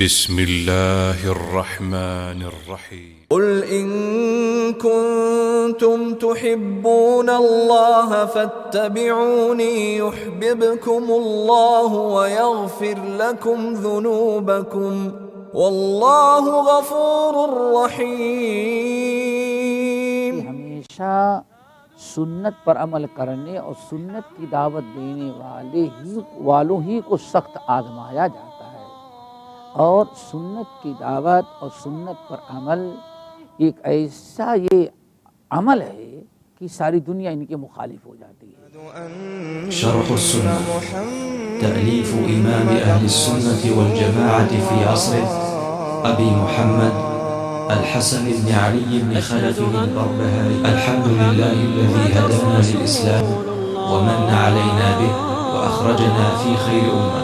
بسم الله الرحمن الرحيم قل إن كنتم تحبون الله فاتبعوني يحببكم الله ويغفر لكم ذنوبكم والله غفور رحيم. ہمیشہ سنت پر عمل کرنے اور سنت کی دعوت دینے والوں ہی کو سخت آزمایا جاتا ہے، اور سنت کی دعوت اور سنت پر عمل ایک ایسا یہ عمل ہے کہ ساری دنیا ان کے مخالف ہو جاتی ہے. شرح السنة تأليف إمام أهل السنة والجماعة في عصره أبي محمد الحسن بن علي بن خلف البربهاري. الحمد لله الذي هدانا للإسلام ومن علينا به وأخرجنا في خير أمة.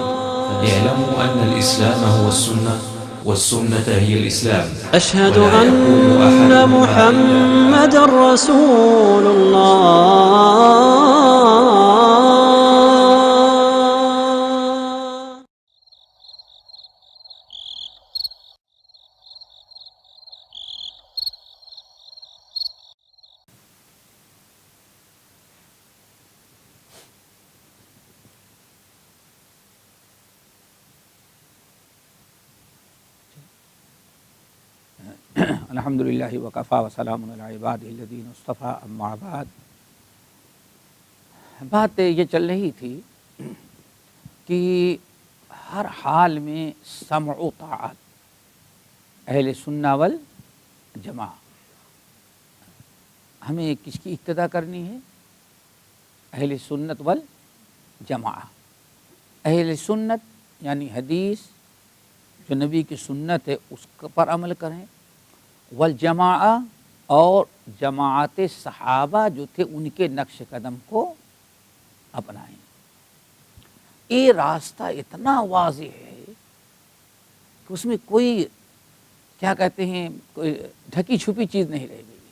اعلموا أن الإسلام هو السنة والسنة هي الإسلام. أشهد أن محمد رسول الله. الحمدللہ وکفیٰ وسلام علی عبادہ الذین اصطفیٰ اما بعد. بات یہ چل رہی تھی کہ ہر حال میں سمع و طاعت اہل سنہ والجماعہ. ہمیں کس کی اقتداء کرنی ہے؟ اہل سنت والجماعہ. اہل سنت یعنی حدیث جو نبی کی سنت ہے اس پر عمل کریں، والجماعہ اور جماعت صحابہ جو تھے ان کے نقش قدم کو اپنائیں. یہ راستہ اتنا واضح ہے کہ اس میں کوئی کیا کہتے ہیں کوئی ڈھکی چھپی چیز نہیں رہ گئی.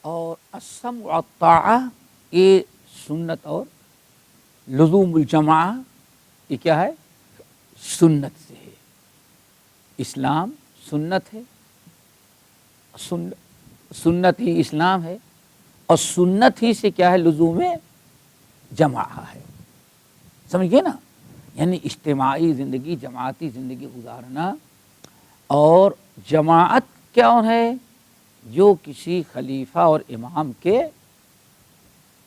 اور السمع والطاعہ یہ سنت اور لزوم الجماعہ یہ کیا ہے؟ سنت سے ہے. اسلام سنت ہے، سنت ہی اسلام ہے، اور سنت ہی سے کیا ہے؟ لزوم جماعہ ہے. سمجھ گئے نا؟ یعنی اجتماعی زندگی، جماعتی زندگی گزارنا. اور جماعت کیا ہے؟ جو کسی خلیفہ اور امام کے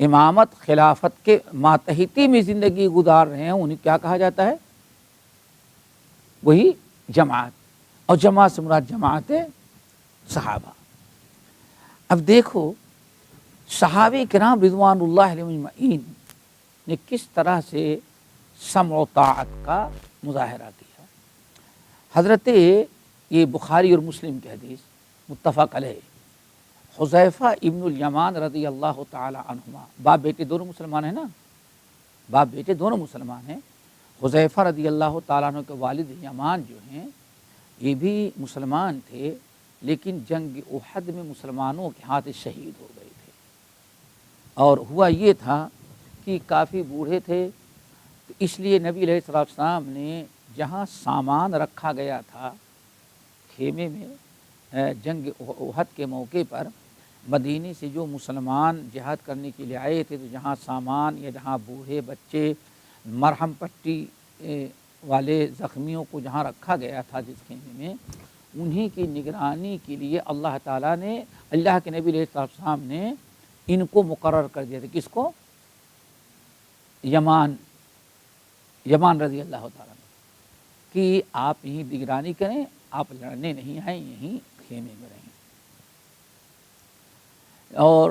امامت خلافت کے ماتحتی میں زندگی گزار رہے ہیں انہیں کیا کہا جاتا ہے؟ وہی جماعت. اور جماعت سے مراد جماعت صحابہ. اب دیکھو صحابہ کرام رضوان اللہ علیہم اجمعین نے کس طرح سے سمع و طاعت کا مظاہرہ کیا. حضرت یہ بخاری اور مسلم کی حدیث متفق علیہ، حذیفہ ابن الیمان رضی اللہ تعالی عنہما، باپ بیٹے دونوں مسلمان ہیں نا، باپ بیٹے دونوں مسلمان ہیں. حذیفہ رضی اللہ تعالیٰ عنہ کے والد یمان جو ہیں یہ بھی مسلمان تھے، لیکن جنگ احد میں مسلمانوں کے ہاتھ شہید ہو گئے تھے. اور ہوا یہ تھا کہ کافی بوڑھے تھے، تو اس لیے نبی علیہ السلام نے جہاں سامان رکھا گیا تھا خیمے میں جنگ احد کے موقع پر، مدینے سے جو مسلمان جہاد کرنے کے لیے آئے تھے، تو جہاں سامان یا جہاں بوڑھے بچے مرہم پٹی والے زخمیوں کو جہاں رکھا گیا تھا جس خیمے میں، انہی کی نگرانی کے لیے اللہ تعالیٰ نے، اللہ کے نبی علیہ السلام نے ان کو مقرر کر دیا تھا. کس کو؟ یمان رضی اللہ تعالیٰ نے، کہ آپ یہیں نگرانی کریں، آپ لڑنے نہیں آئیں، یہیں خیمے میں رہیں. اور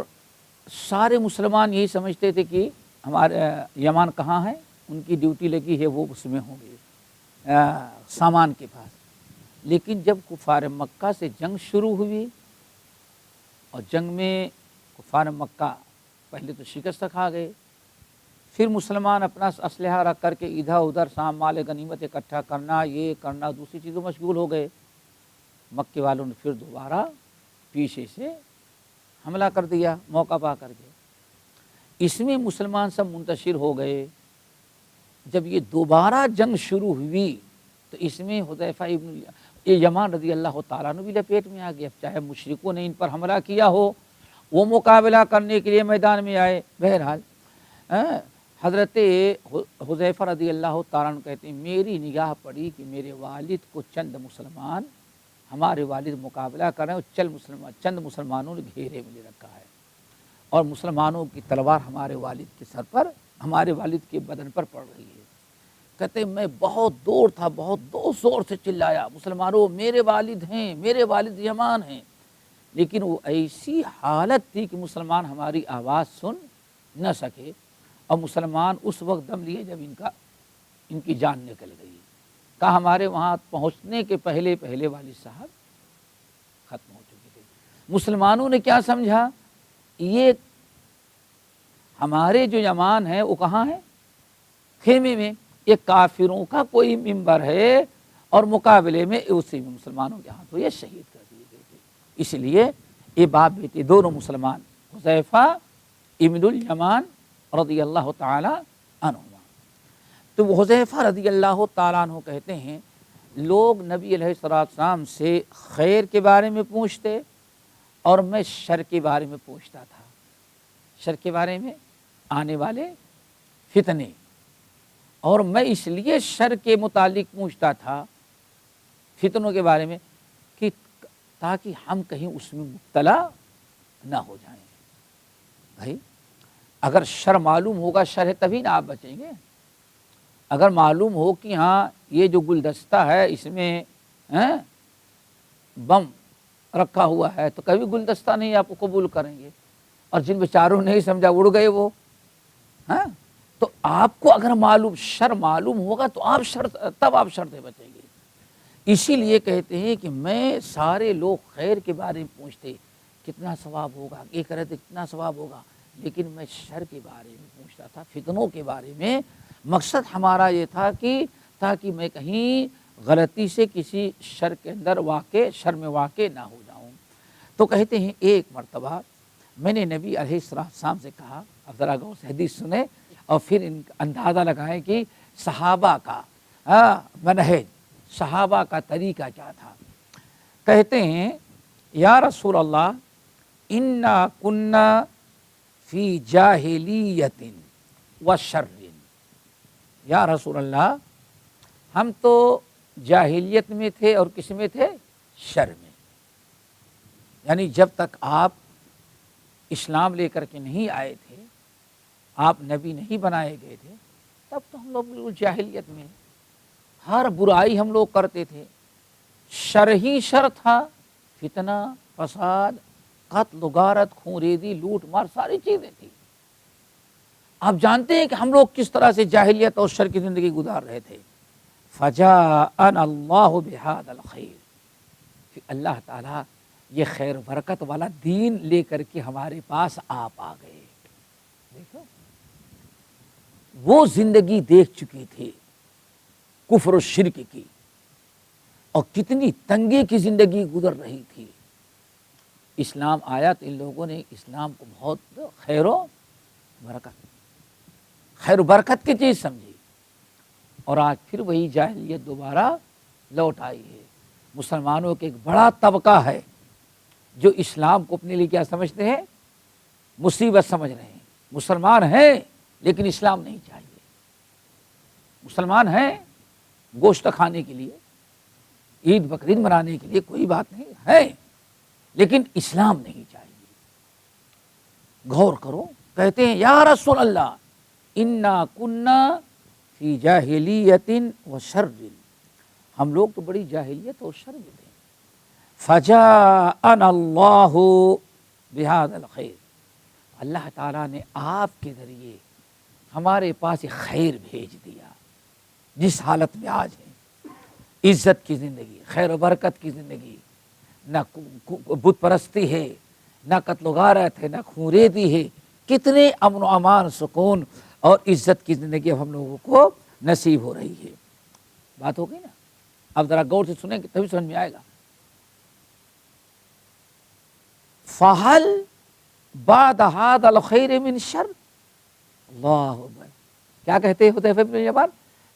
سارے مسلمان یہی سمجھتے تھے کہ ہمارے یمان کہاں ہے، ان کی ڈیوٹی لگی ہے، وہ اس میں ہوں گے سامان کے پاس. لیکن جب کفار مکہ سے جنگ شروع ہوئی، اور جنگ میں کفار مکہ پہلے تو شکست کھا گئے، پھر مسلمان اپنا اسلحہ رکھ کر کے ادھر ادھر مال غنیمت اکٹھا کرنا، یہ کرنا، دوسری چیزوں مشغول ہو گئے. مکے والوں نے پھر دوبارہ پیچھے سے حملہ کر دیا موقع پا کر کے. اس میں مسلمان سب منتشر ہو گئے. جب یہ دوبارہ جنگ شروع ہوئی تو اس میں حذیفہ ابن یمان رضی اللہ تعالیٰ عنہ بھی لپیٹ میں آ گیا، چاہے مشرکوں نے ان پر حملہ کیا ہو، وہ مقابلہ کرنے کے لیے میدان میں آئے۔ بہرحال حضرت حذیفہ رضی اللہ تعالیٰ عنہ کہتے ہیں میری نگاہ پڑی کہ میرے والد کو چند مسلمان، ہمارے والد مقابلہ کر رہے ہیں اور چند مسلمانوں نے گھیرے میں لے رکھا ہے، اور مسلمانوں کی تلوار ہمارے والد کے سر پر، ہمارے والد کے بدن پر پڑ رہی ہے۔ کہتے ہیں میں بہت دور تھا، بہت زور سے چلایا، مسلمانوں میرے والد ہیں، میرے والد یمان ہیں، لیکن وہ ایسی حالت تھی کہ مسلمان ہماری آواز سن نہ سکے، اور مسلمان اس وقت دم لیے جب ان کی جان نکل گئی۔ کہا ہمارے وہاں پہنچنے کے پہلے والد صاحب ختم ہو چکے تھے۔ مسلمانوں نے کیا سمجھا، یہ ہمارے جو یمان ہے وہ کہاں ہے؟ خیمے میں، یہ کافروں کا کوئی ممبر ہے، اور مقابلے میں اسی میں مسلمانوں کے ہاتھوں یہ شہید کر دیے گئے تھے۔ اس لیے یہ باپ بیٹے دونوں مسلمان، حذیفہ ابن الیمان رضی اللہ تعالی عنہما۔ تو وہ حذیفہ رضی اللہ تعالیٰ عنہ کہتے ہیں لوگ نبی علیہ السلام سے خیر کے بارے میں پوچھتے اور میں شر کے بارے میں پوچھتا تھا، شر کے بارے میں، آنے والے فتنے، اور میں اس لیے شر کے متعلق پوچھتا تھا، فتنوں کے بارے میں، کہ تاکہ ہم کہیں اس میں مبتلا نہ ہو جائیں۔ بھائی اگر شر معلوم ہوگا، شر ہے تبھی نہ آپ بچیں گے۔ اگر معلوم ہو کہ ہاں یہ جو گلدستہ ہے اس میں بم رکھا ہوا ہے، تو کبھی گلدستہ نہیں آپ کو قبول کریں گے، اور جن بیچاروں نے نہیں سمجھا اڑ گئے وہ، ہاں تو آپ کو اگر شر معلوم ہوگا تو تب آپ شر سے بچیں گے۔ اسی لیے کہتے ہیں کہ میں سارے لوگ خیر کے بارے میں پوچھتے کتنا ثواب ہوگا، یہ کرے تو کتنا ثواب ہوگا، لیکن میں شر کے بارے میں پوچھتا تھا، فتنوں کے بارے میں۔ مقصد ہمارا یہ تھا کہ تاکہ میں کہیں غلطی سے کسی شر کے اندر شر میں واقع نہ ہو جاؤں۔ تو کہتے ہیں ایک مرتبہ میں نے نبی علیہ السلام سے کہا، اب ذرا غور سے حدیث سنیں اور پھر ان کا اندازہ لگائیں کہ صحابہ کا منہج، صحابہ کا طریقہ کیا تھا۔ کہتے ہیں یا رسول اللہ انا کنا فی جاہلیت و شر، یا رسول اللہ ہم تو جاہلیت میں تھے اور کس میں تھے؟ شر میں۔ یعنی جب تک آپ اسلام لے کر کے نہیں آئے تھے، آپ نبی نہیں بنائے گئے تھے، تب تو ہم لوگ بالکل جاہلیت میں، ہر برائی ہم لوگ کرتے تھے، شر ہی شر تھا، فتنہ، فساد، قتل و غارت، خون ریزی، لوٹ مار، ساری چیزیں تھیں۔ آپ جانتے ہیں کہ ہم لوگ کس طرح سے جاہلیت اور شر کی زندگی گزار رہے تھے۔ فجاءنا اللہ بہذا الخیر، پھر اللہ تعالیٰ یہ خیر برکت والا دین لے کر کے ہمارے پاس آپ آ گئے۔ دیکھو وہ زندگی دیکھ چکے تھے کفر و شرک کی، اور کتنی تنگی کی زندگی گزر رہی تھی۔ اسلام آیا تو ان لوگوں نے اسلام کو بہت خیر و برکت کی چیز سمجھی، اور آج پھر وہی جاہلیت دوبارہ لوٹ آئی ہے۔ مسلمانوں کے ایک بڑا طبقہ ہے جو اسلام کو اپنے لیے کیا سمجھتے ہیں؟ مصیبت سمجھ رہے ہیں۔ مسلمان ہیں لیکن اسلام نہیں چاہیے، مسلمان ہیں گوشت کھانے کے لیے، عید بقرعید منانے کے لیے کوئی بات نہیں ہے، لیکن اسلام نہیں چاہیے۔ غور کرو، کہتے ہیں یا رسول اللہ انا کنا فی جاہلیت و شر، ہم لوگ تو بڑی جاہلیت اور شر میں تھے۔ فجاءنا اللہ بہذا الخیر، اللہ تعالیٰ نے آپ کے ذریعے ہمارے پاس خیر بھیج دیا۔ جس حالت میں آج ہے، عزت کی زندگی، خیر و برکت کی زندگی، نہ بت پرستی ہے، نہ قتل و غارت ہے، نہ خون ریزی ہے، کتنے امن و امان، سکون اور عزت کی زندگی اب ہم لوگوں کو نصیب ہو رہی ہے۔ بات ہو گئی نا؟ اب ذرا غور سے سنیں گے تبھی سمجھ میں آئے گا۔ فہل بعد ھذا الخیر من شر، اللہ اکبر، کیا کہتے ہیں حذیفہ بن یمان؟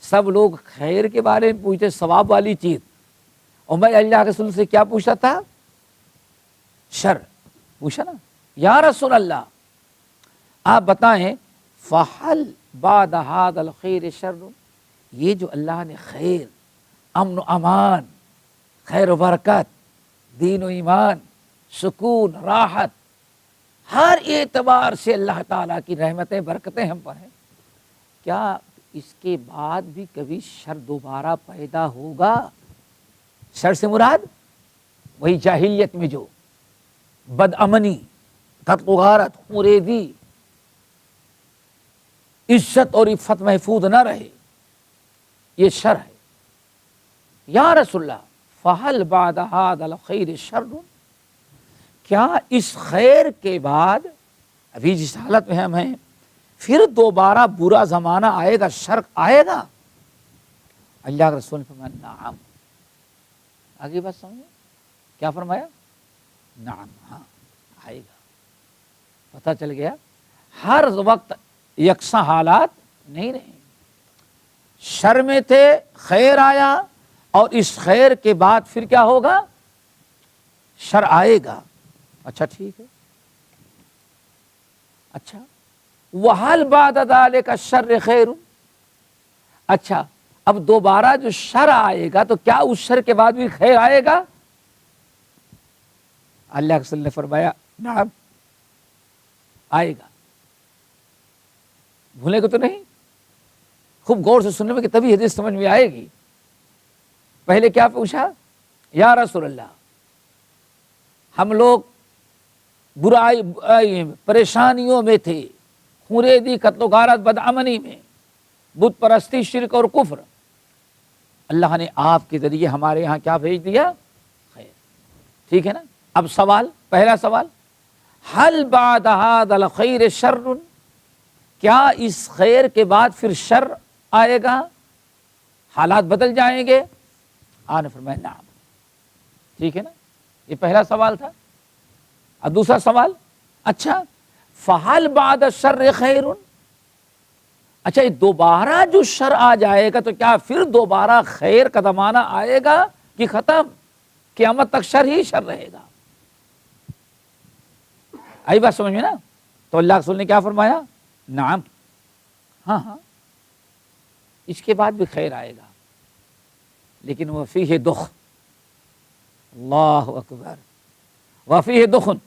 سب لوگ خیر کے بارے میں پوچھتے، ثواب والی چیز، اور میں اللہ کے رسول سے کیا پوچھتا تھا؟ شر پوچھا نا، یا رسول اللہ آپ بتائیں فحل بعد هذا الخیر شر، یہ جو اللہ نے خیر، امن و امان، خیر و برکت، دین و ایمان، سکون، راحت، ہر اعتبار سے اللہ تعالیٰ کی رحمتیں برکتیں ہم پر ہیں، کیا اس کے بعد بھی کبھی شر دوبارہ پیدا ہوگا؟ شر سے مراد وہی جاہلیت میں جو بد امنی، قتل و غارت، خوریزی، عزت اور عفت محفوظ نہ رہے، یہ شر ہے۔ یا رسول اللہ فحل بعد هذا الخیر شر، کیا اس خیر کے بعد، ابھی جس حالت میں ہم ہیں، پھر دوبارہ برا زمانہ آئے گا، شر آئے گا؟ اللہ کے رسول نے فرمایا نعم۔ آگے بات سمجھے کیا فرمایا؟ نعم، ہاں آئے گا۔ پتہ چل گیا ہر وقت یکساں حالات نہیں رہے، شر میں تھے، خیر آیا، اور اس خیر کے بعد پھر کیا ہوگا؟ شر آئے گا۔ اچھا ٹھیک ہے، اچھا وَهَلْ بَعْدَ ذَلِكَ الشَّرِّ خَيْرٌ، اچھا اب دوبارہ جو شر آئے گا تو کیا اس شر کے بعد بھی خیر آئے گا؟ اللہ کے رسول نے فرمایا نعم آئے گا۔ بھولے گا تو نہیں، خوب غور سے سننے میں کہ تبھی حدیث سمجھ میں آئے گی۔ پہلے کیا پوچھا؟ یا رسول اللہ ہم لوگ برائی پریشانیوں میں تھے، خوریزی، قتل و غارت، بدامنی میں، بت پرستی، شرک اور کفر، اللہ نے آپ کے ذریعے ہمارے یہاں کیا بھیج دیا؟ خیر۔ ٹھیک ہے نا؟ اب سوال، پہلا سوال، حل بعد هذا الخیر شر، کیا اس خیر کے بعد پھر شر آئے گا؟ حالات بدل جائیں گے؟ آپ نے فرمایا نعم۔ ٹھیک ہے نا؟ یہ پہلا سوال تھا۔ اب دوسرا سوال، اچھا فحل بعد الشر خیر، اچھا یہ دوبارہ جو شر آ جائے گا تو کیا پھر دوبارہ خیر کا زمانہ آئے گا کہ ختم؟ قیامت تک شر ہی شر رہے گا؟ آئی بات سمجھ میں نا؟ تو اللہ رسول نے کیا فرمایا؟ نعم، ہاں ہاں اس کے بعد بھی خیر آئے گا، لیکن وفیہ دخ، اللہ اکبر، وفیہ دخن،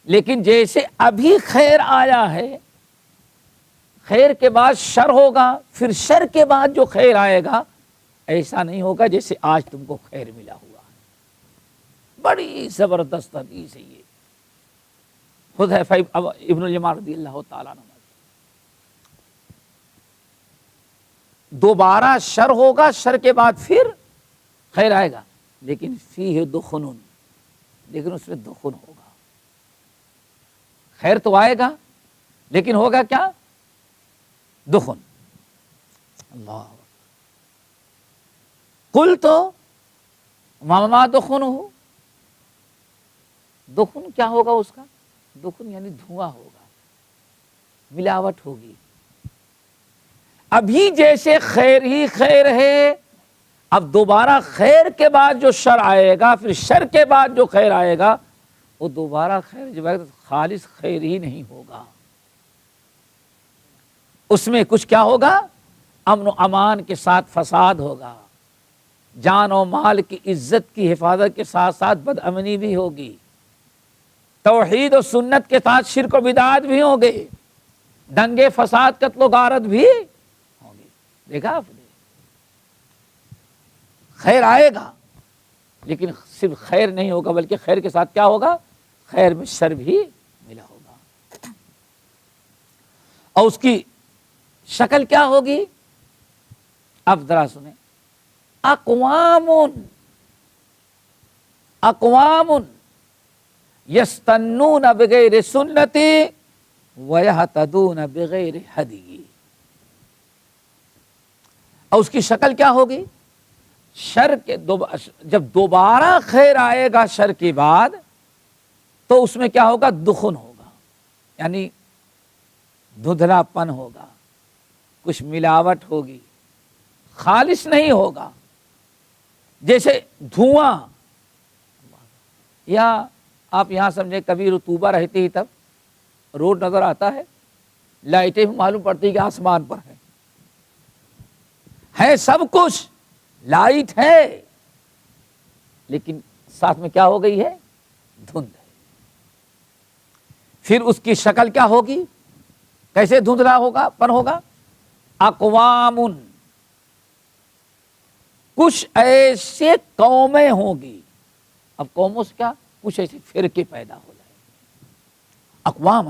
لیکن جیسے ابھی خیر آیا ہے، خیر کے بعد شر ہوگا، پھر شر کے بعد جو خیر آئے گا ایسا نہیں ہوگا جیسے آج تم کو خیر ملا ہوا ہے۔ بڑی زبردست حدیث ہے یہ، حذیفہ ابن الیمان رضی اللہ تعالیٰ عنہ۔ دوبارہ شر ہوگا، شر کے بعد پھر خیر آئے گا، لیکن فیہ دخن، لیکن اس میں دخن ہوگا۔ خیر تو آئے گا لیکن ہوگا کیا؟ دخن۔ اللہ قل تو ماما دخن ہو، دخن کیا ہوگا اس کا؟ دخن یعنی دھواں ہوگا، ملاوٹ ہوگی۔ ابھی جیسے خیر ہی خیر ہے، اب دوبارہ خیر کے بعد جو شر آئے گا، پھر شر کے بعد جو خیر آئے گا، وہ دوبارہ خیر جب آئے گا تو خالص خیر ہی نہیں ہوگا، اس میں کچھ کیا ہوگا؟ امن و امان کے ساتھ فساد ہوگا، جان و مال کی عزت کی حفاظت کے ساتھ ساتھ بد امنی بھی ہوگی، توحید و سنت کے ساتھ شرک و بدعات بھی ہوں گے، دنگے فساد، قتل و غارت بھی ہوں گے۔ دیکھا آپ نے؟ خیر آئے گا لیکن صرف خیر نہیں ہوگا، بلکہ خیر کے ساتھ کیا ہوگا؟ خیر میں شر بھی ملا ہوگا۔ اور اس کی شکل کیا ہوگی؟ اب ذرا سنیں، اقوام یستنون بغیر سنتی ویہتدون بغیر ہدی۔ اور اس کی شکل کیا ہوگی؟ شر کے جب دوبارہ خیر آئے گا شر کے بعد تو اس میں کیا ہوگا؟ دخن ہوگا، یعنی دھندلا پن ہوگا، کچھ ملاوٹ ہوگی، خالص نہیں ہوگا، جیسے دھواں، یا آپ یہاں سمجھیں کبھی رطوبہ رہتی ہی تب روڈ نظر آتا ہے، لائٹیں بھی معلوم پڑتی کہ آسمان پر ہے سب کچھ، لائٹ ہے، لیکن ساتھ میں کیا ہو گئی ہے؟ دھند ہے۔ پھر اس کی شکل کیا ہوگی؟ کیسے دھندلا ہوگا، پن ہوگا؟ اقوام، کچھ ایسے قومیں ہوں گی۔ اب قوموں سے کیا؟ کچھ ایسے فرقے پیدا ہو جائیں گے۔ اقوام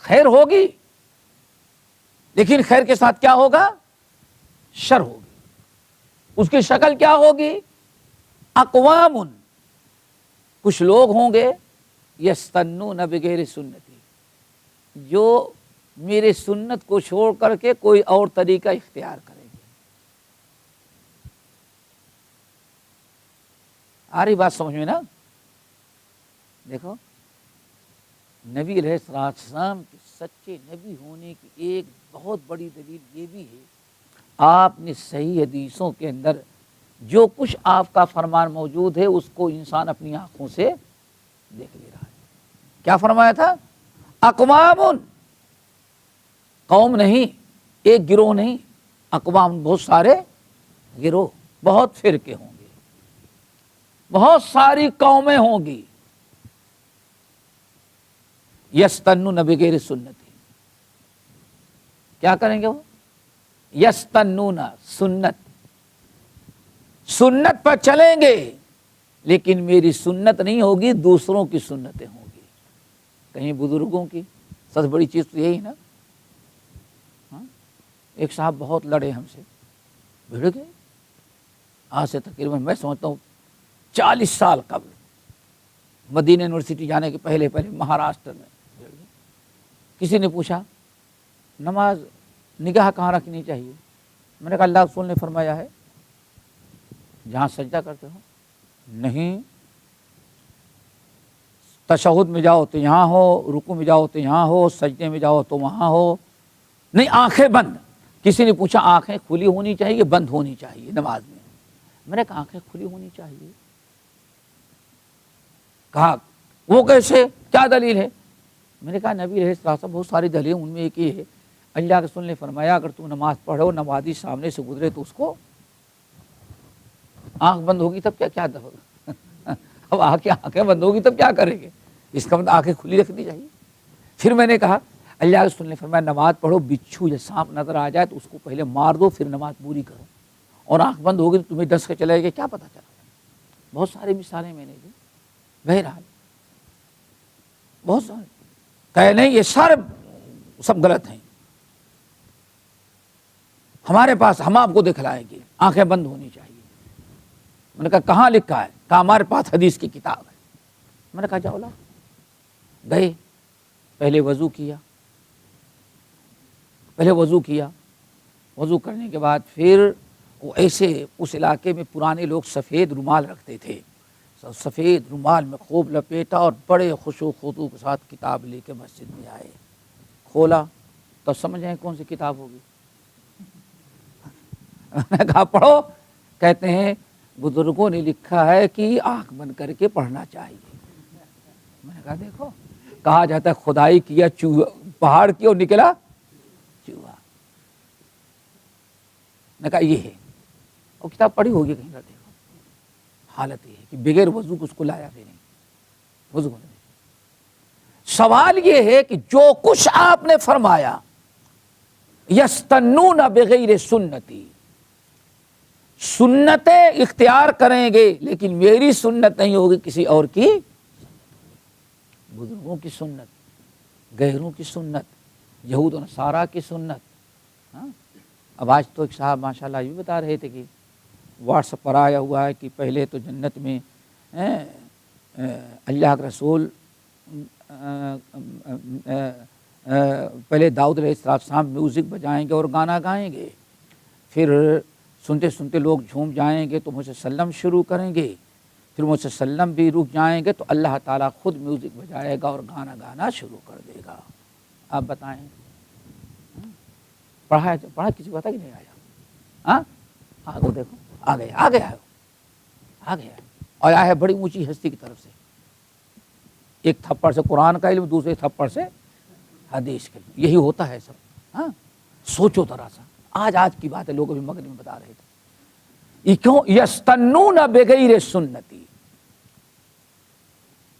خیر ہوگی، لیکن خیر کے ساتھ کیا ہوگا؟ شر ہوگی۔ اس کی شکل کیا ہوگی؟ اقوام، کچھ لوگ ہوں گے یستنون بغیر سنتی، جو میرے سنت کو چھوڑ کر کے کوئی اور طریقہ اختیار کریں گے۔ آ رہی بات سمجھ میں نا؟ دیکھو، نبی علیہ السلام کے سچے نبی ہونے کی ایک بہت بڑی دلیل یہ بھی ہے، آپ نے صحیح حدیثوں کے اندر جو کچھ آپ کا فرمان موجود ہے اس کو انسان اپنی آنکھوں سے دیکھ لے رہا ہے۔ کیا فرمایا تھا؟ اقوام، قوم نہیں، ایک گروہ نہیں، اقوام بہت سارے گروہ، بہت فرقے ہوں گے، بہت ساری قومیں ہوں گی، یستنون بغیر سنتی، کیا کریں گے وہ؟ یستنون، سنت پر چلیں گے، لیکن میری سنت نہیں ہوگی، دوسروں کی سنتیں ہوں گی، کہیں بزرگوں کی۔ سب سے بڑی چیز تو یہی نا۔ ایک صاحب بہت لڑے ہم سے، بھیڑ گئے، آج سے تقریباً میں سمجھتا ہوں 40 سال قبل، مدینہ یونیورسٹی جانے کے پہلے مہاراشٹر میں بھیڑ گئے۔ کسی نے پوچھا نماز نگاہ کہاں رکھنی چاہیے؟ میں نے کہا اللہ رسول نے فرمایا ہے جہاں سجدہ کرتے ہو، نہیں تشہد میں جاؤ تو یہاں ہو، رکوع میں جاؤ تو یہاں ہو، سجدے میں جاؤ تو وہاں ہو، نہیں آنکھیں بند۔ کسی نے پوچھا آنکھیں کھلی ہونی چاہیے بند ہونی چاہیے نماز میں نے کہا آنکھیں کھلی ہونی چاہیے۔ کہا وہ کیسے، کیا دلیل ہے؟ میں نے کہا نبی علیہ السلام بہت ساری دلیل، ان میں ایک یہ ہے، اللہ کے رسول نے فرمایا اگر تم نماز پڑھو، نمازی سامنے سے گزرے تو اس کو آنکھ بند ہوگی تب کیا ہوگا؟ اب آنکھیں بند ہوگی تب کیا کریں گے؟ اس کا مطلب آنکھیں کھلی رکھنی چاہیے۔ پھر میں نے کہا اللہ کے رسول نے فرمایا نماز پڑھو، بچھو یا سانپ نظر آ جائے تو اس کو پہلے مار دو، پھر نماز پوری کرو، اور آنکھ بند ہوگی تو تمہیں ڈس کے چلے گا، کیا پتا چلا۔ بہت ساری مثالیں میں نے دی، بہرحال بہت سارے کہے نہیں یہ سب غلط ہیں، ہمارے پاس ہم آپ کو دکھلائیں گے آنکھیں بند ہونی چاہیے۔ میں نے کہا کہاں لکھا ہے؟ کہا ہمارے پاس حدیث کی کتاب ہے۔ میں نے کہا جاؤ لاؤ، گئے، پہلے وضو کیا، وضو کرنے کے بعد پھر وہ ایسے اس علاقے میں پرانے لوگ سفید رومال رکھتے تھے، سفید رومال میں خوب لپیٹا اور بڑے خشوع و خضوع کے ساتھ کتاب لے کے مسجد میں آئے، کھولا تو سمجھیں کون سی کتاب ہوگی؟ میں نے کہا پڑھو، کہتے ہیں بزرگوں نے لکھا ہے کہ آنکھ بند کر کے پڑھنا چاہیے۔ میں نے کہا دیکھو، کہا جاتا ہے خدائی کیا چوہا، پہاڑ کی اور نکلا چوہا۔ میں نے کہا یہ ہے، اور کتاب پڑھی ہوگی کہیں، دیکھو حالت یہ ہے کہ بغیر وضو کو اس کو لایا بھی نہیں، وضو نہیں۔ سوال یہ ہے کہ جو کچھ آپ نے فرمایا یستنون بغیر سنتی، سنتیں اختیار کریں گے لیکن میری سنت نہیں ہوگی، کسی اور کی، بزرگوں کی سنت، غیروں کی سنت، یہود و نصارہ کی سنت۔ اب آج تو ایک صاحب ماشاءاللہ یہ بتا رہے تھے کہ واٹس ایپ پر آیا ہوا ہے کہ پہلے تو جنت میں اللہ کے رسول پہلے داؤد علیہ السلام میوزک بجائیں گے اور گانا گائیں گے، پھر سنتے سنتے لوگ جھوم جائیں گے تو مجھے سلم شروع کریں گے، پھر محمد صلی اللہ علیہ وسلم بھی رک جائیں گے تو اللہ تعالیٰ خود میوزک بجائے گا اور گانا گانا شروع کر دے گا. آپ بتائیں پڑھا کسی کو پتا کہ نہیں آیا؟ ہاں آگے دیکھو آ گیا اور آیا ہے بڑی اونچی ہستی کی طرف سے. ایک تھپڑ سے قرآن کا علم، دوسرے تھپڑ سے حدیث کا علم. یہی ہوتا ہے سب. ہاں سوچو ذرا سا، آج کی بات ہے، لوگ ابھی مغرب میں بتا رہے تھے. یہ کیوں؟ یستنون بغیر سنتی.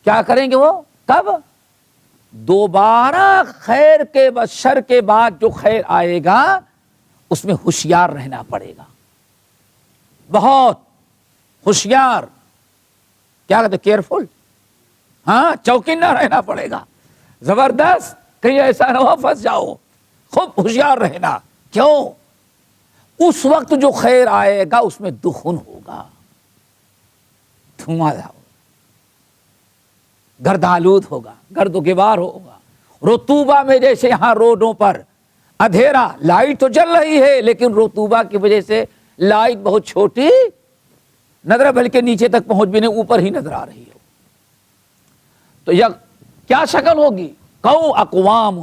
کیا کریں گے وہ؟ کب؟ دوبارہ خیر کے بعد شر کے بعد جو خیر آئے گا اس میں ہوشیار رہنا پڑے گا، بہت ہوشیار. کیا کہتے؟ کیئرفل. ہاں چوکنا رہنا پڑے گا، زبردست، کہیں ایسا نہ ہو پھنس جاؤ. خوب ہوشیار رہنا. کیوں؟ اس وقت جو خیر آئے گا اس میں دخن ہوگا، دھواں ہوگا، گرد آلود ہوگا، گرد و غبار ہوگا. رطوبہ میں جیسے یہاں روڈوں پر اندھیرا، لائٹ تو جل رہی ہے لیکن رطوبہ کی وجہ سے لائٹ بہت چھوٹی نظر، بلکہ نیچے تک پہنچ بھی نہیں، اوپر ہی نظر آ رہی ہو. تو یہ کیا شکل ہوگی؟ اقوام،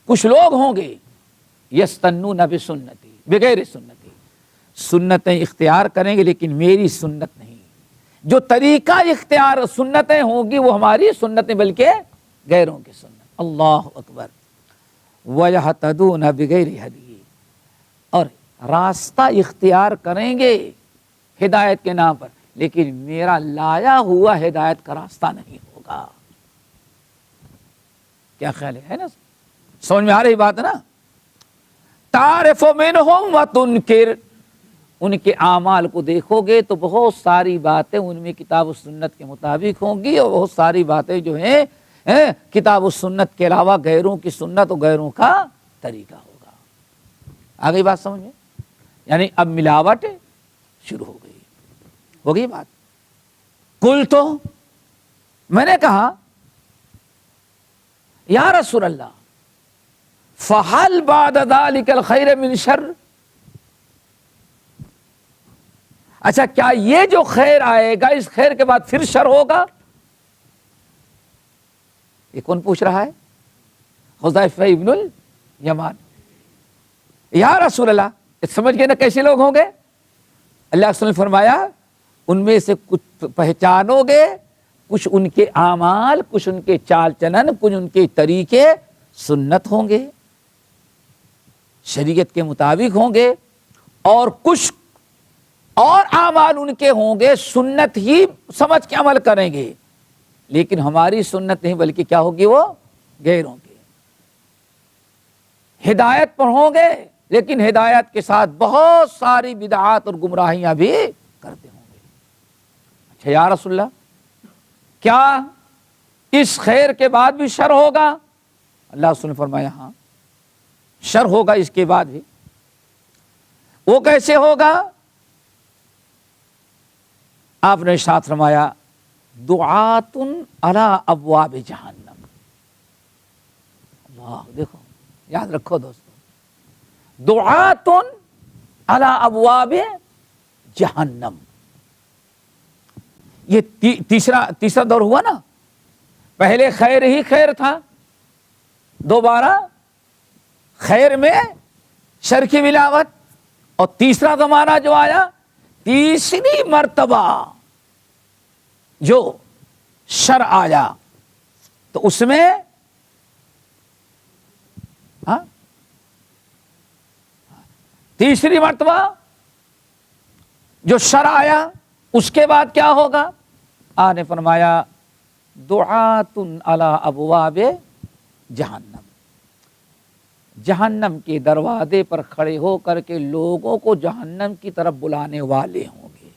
کچھ لوگ ہوں گے یستنون بسنتی، بغیر سنتی، سنتیں اختیار کریں گے لیکن میری سنت نہیں. جو طریقہ اختیار سنتیں ہوں گی وہ ہماری سنتیں بلکہ غیروں کی سنت. اللہ اکبر. وَيَهْتَدُونَ بِغَيْرِ هَدِيٍّ، اور راستہ اختیار کریں گے ہدایت کے نام پر لیکن میرا لایا ہوا ہدایت کا راستہ نہیں ہوگا. کیا خیال ہے نا؟ سمجھ میں آ رہی بات ہے نا؟ تعرف منہم وتنکر، ان کے اعمال کو دیکھو گے تو بہت ساری باتیں ان میں کتاب و سنت کے مطابق ہوں گی اور بہت ساری باتیں جو ہیں کتاب و سنت کے علاوہ غیروں کی سنت اور غیروں کا طریقہ ہوگا. آ گئی بات سمجھ میں؟ یعنی اب ملاوٹ شروع ہو گئی. ہو گئی بات. کل تو میں نے کہا یا رسول اللہ فہل بعد ذلک الخیر من شر، اچھا کیا یہ جو خیر آئے گا اس خیر کے بعد پھر شر ہوگا؟ یہ کون پوچھ رہا ہے؟ حذیفہ ابن الیمان. یا رسول اللہ، سمجھ گئے نا کیسے لوگ ہوں گے؟ اللہ رسول نے فرمایا ان میں سے کچھ پہچانو گے، کچھ ان کے اعمال، کچھ ان کے چال چلن، کچھ ان کے طریقے سنت ہوں گے، شریعت کے مطابق ہوں گے، اور کچھ اور اعمال ان کے ہوں گے سنت ہی سمجھ کے عمل کریں گے لیکن ہماری سنت نہیں بلکہ کیا ہوگی؟ وہ غیروں کی. ہدایت پر ہوں گے لیکن ہدایت کے ساتھ بہت ساری بدعات اور گمراہیاں بھی کرتے ہوں گے. اچھا یا رسول اللہ کیا اس خیر کے بعد بھی شر ہوگا؟ اللہ رسول نے فرمایا ہاں شر ہوگا اس کے بعد بھی. وہ کیسے ہوگا؟ آپ نے ارشاد فرمایا دعات علی ابواب جہنم. اللہ، دیکھو یاد رکھو دوستو، دعات علی ابواب جہنم. یہ تیسرا دور ہوا نا. پہلے خیر ہی خیر تھا، دوبارہ خیر میں شر کی ملاوٹ، اور تیسرا زمانہ جو آیا، تیسری مرتبہ جو شر آیا تو اس میں تیسری مرتبہ جو شر آیا اس کے بعد کیا ہوگا؟ آپ نے فرمایا دعات علی ابواب جہنم، جہنم کے دروازے پر کھڑے ہو کر کے لوگوں کو جہنم کی طرف بلانے والے ہوں گے.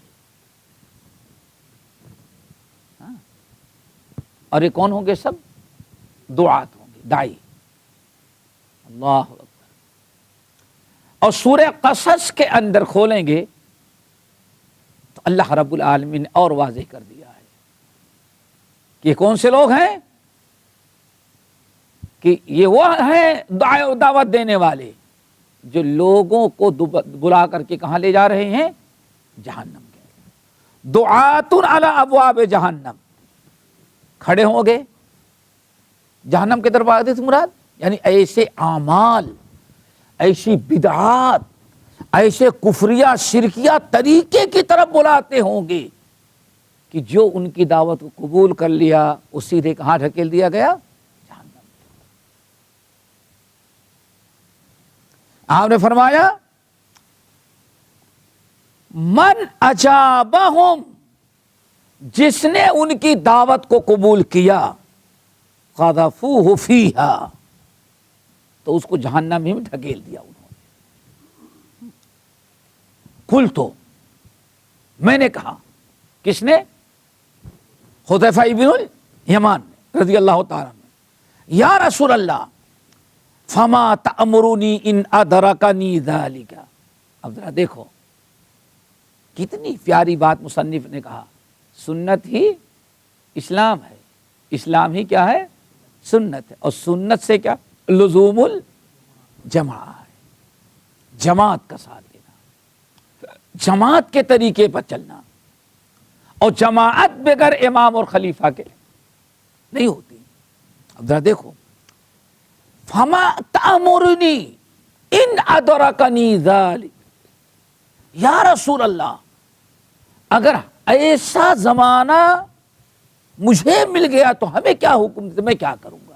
اور یہ کون ہوں گے؟ سب دعات ہوں گے، دائی. اللہ اکبر. اور سورہ قصص کے اندر کھولیں گے تو اللہ رب العالمین نے اور واضح کر دیا ہے کہ یہ کون سے لوگ ہیں، کہ یہ وہ ہیں دعوت دینے والے جو لوگوں کو بلا کر کے کہاں لے جا رہے ہیں؟ جہنم کے. دعاتن علی ابواب جہنم، کھڑے ہوں گے جہنم کے دروازے سے مراد یعنی ایسے اعمال، ایسی بدعات، ایسے کفریہ شرکیہ طریقے کی طرف بلاتے ہوں گے کہ جو ان کی دعوت کو قبول کر لیا اس سیدھے کہاں ڈھکیل دیا گیا؟ جہنم۔ آپ نے فرمایا من اجابہم، جس نے ان کی دعوت کو قبول کیا، قذفوہ فیہا، تو اس کو جہنم میں ڈھکیل دیا انہوں نے۔ قلت، میں نے کہا، کس نے؟ حذیفہ ابن الیمان رضی اللہ تعالیٰ عنہ، یا رسول اللہ فما تأمرنی ان ادرکنی ذالک۔ اب ذرا دیکھو کتنی پیاری بات مصنف نے کہا، سنت ہی اسلام ہے، اسلام ہی کیا ہے؟ سنت ہے، اور سنت سے کیا؟ لزوم الجماع ہے، جماعت کا ساتھ دینا، جماعت کے طریقے پر چلنا، اور جماعت بغیر امام اور خلیفہ کے نہیں ہوتی۔ اب ذرا دیکھو، فما تأمرنی ان ادرکنی ذالک، یا رسول اللہ اگر ایسا زمانہ مجھے مل گیا تو ہمیں کیا حکم دیتے، میں کیا کروں گا؟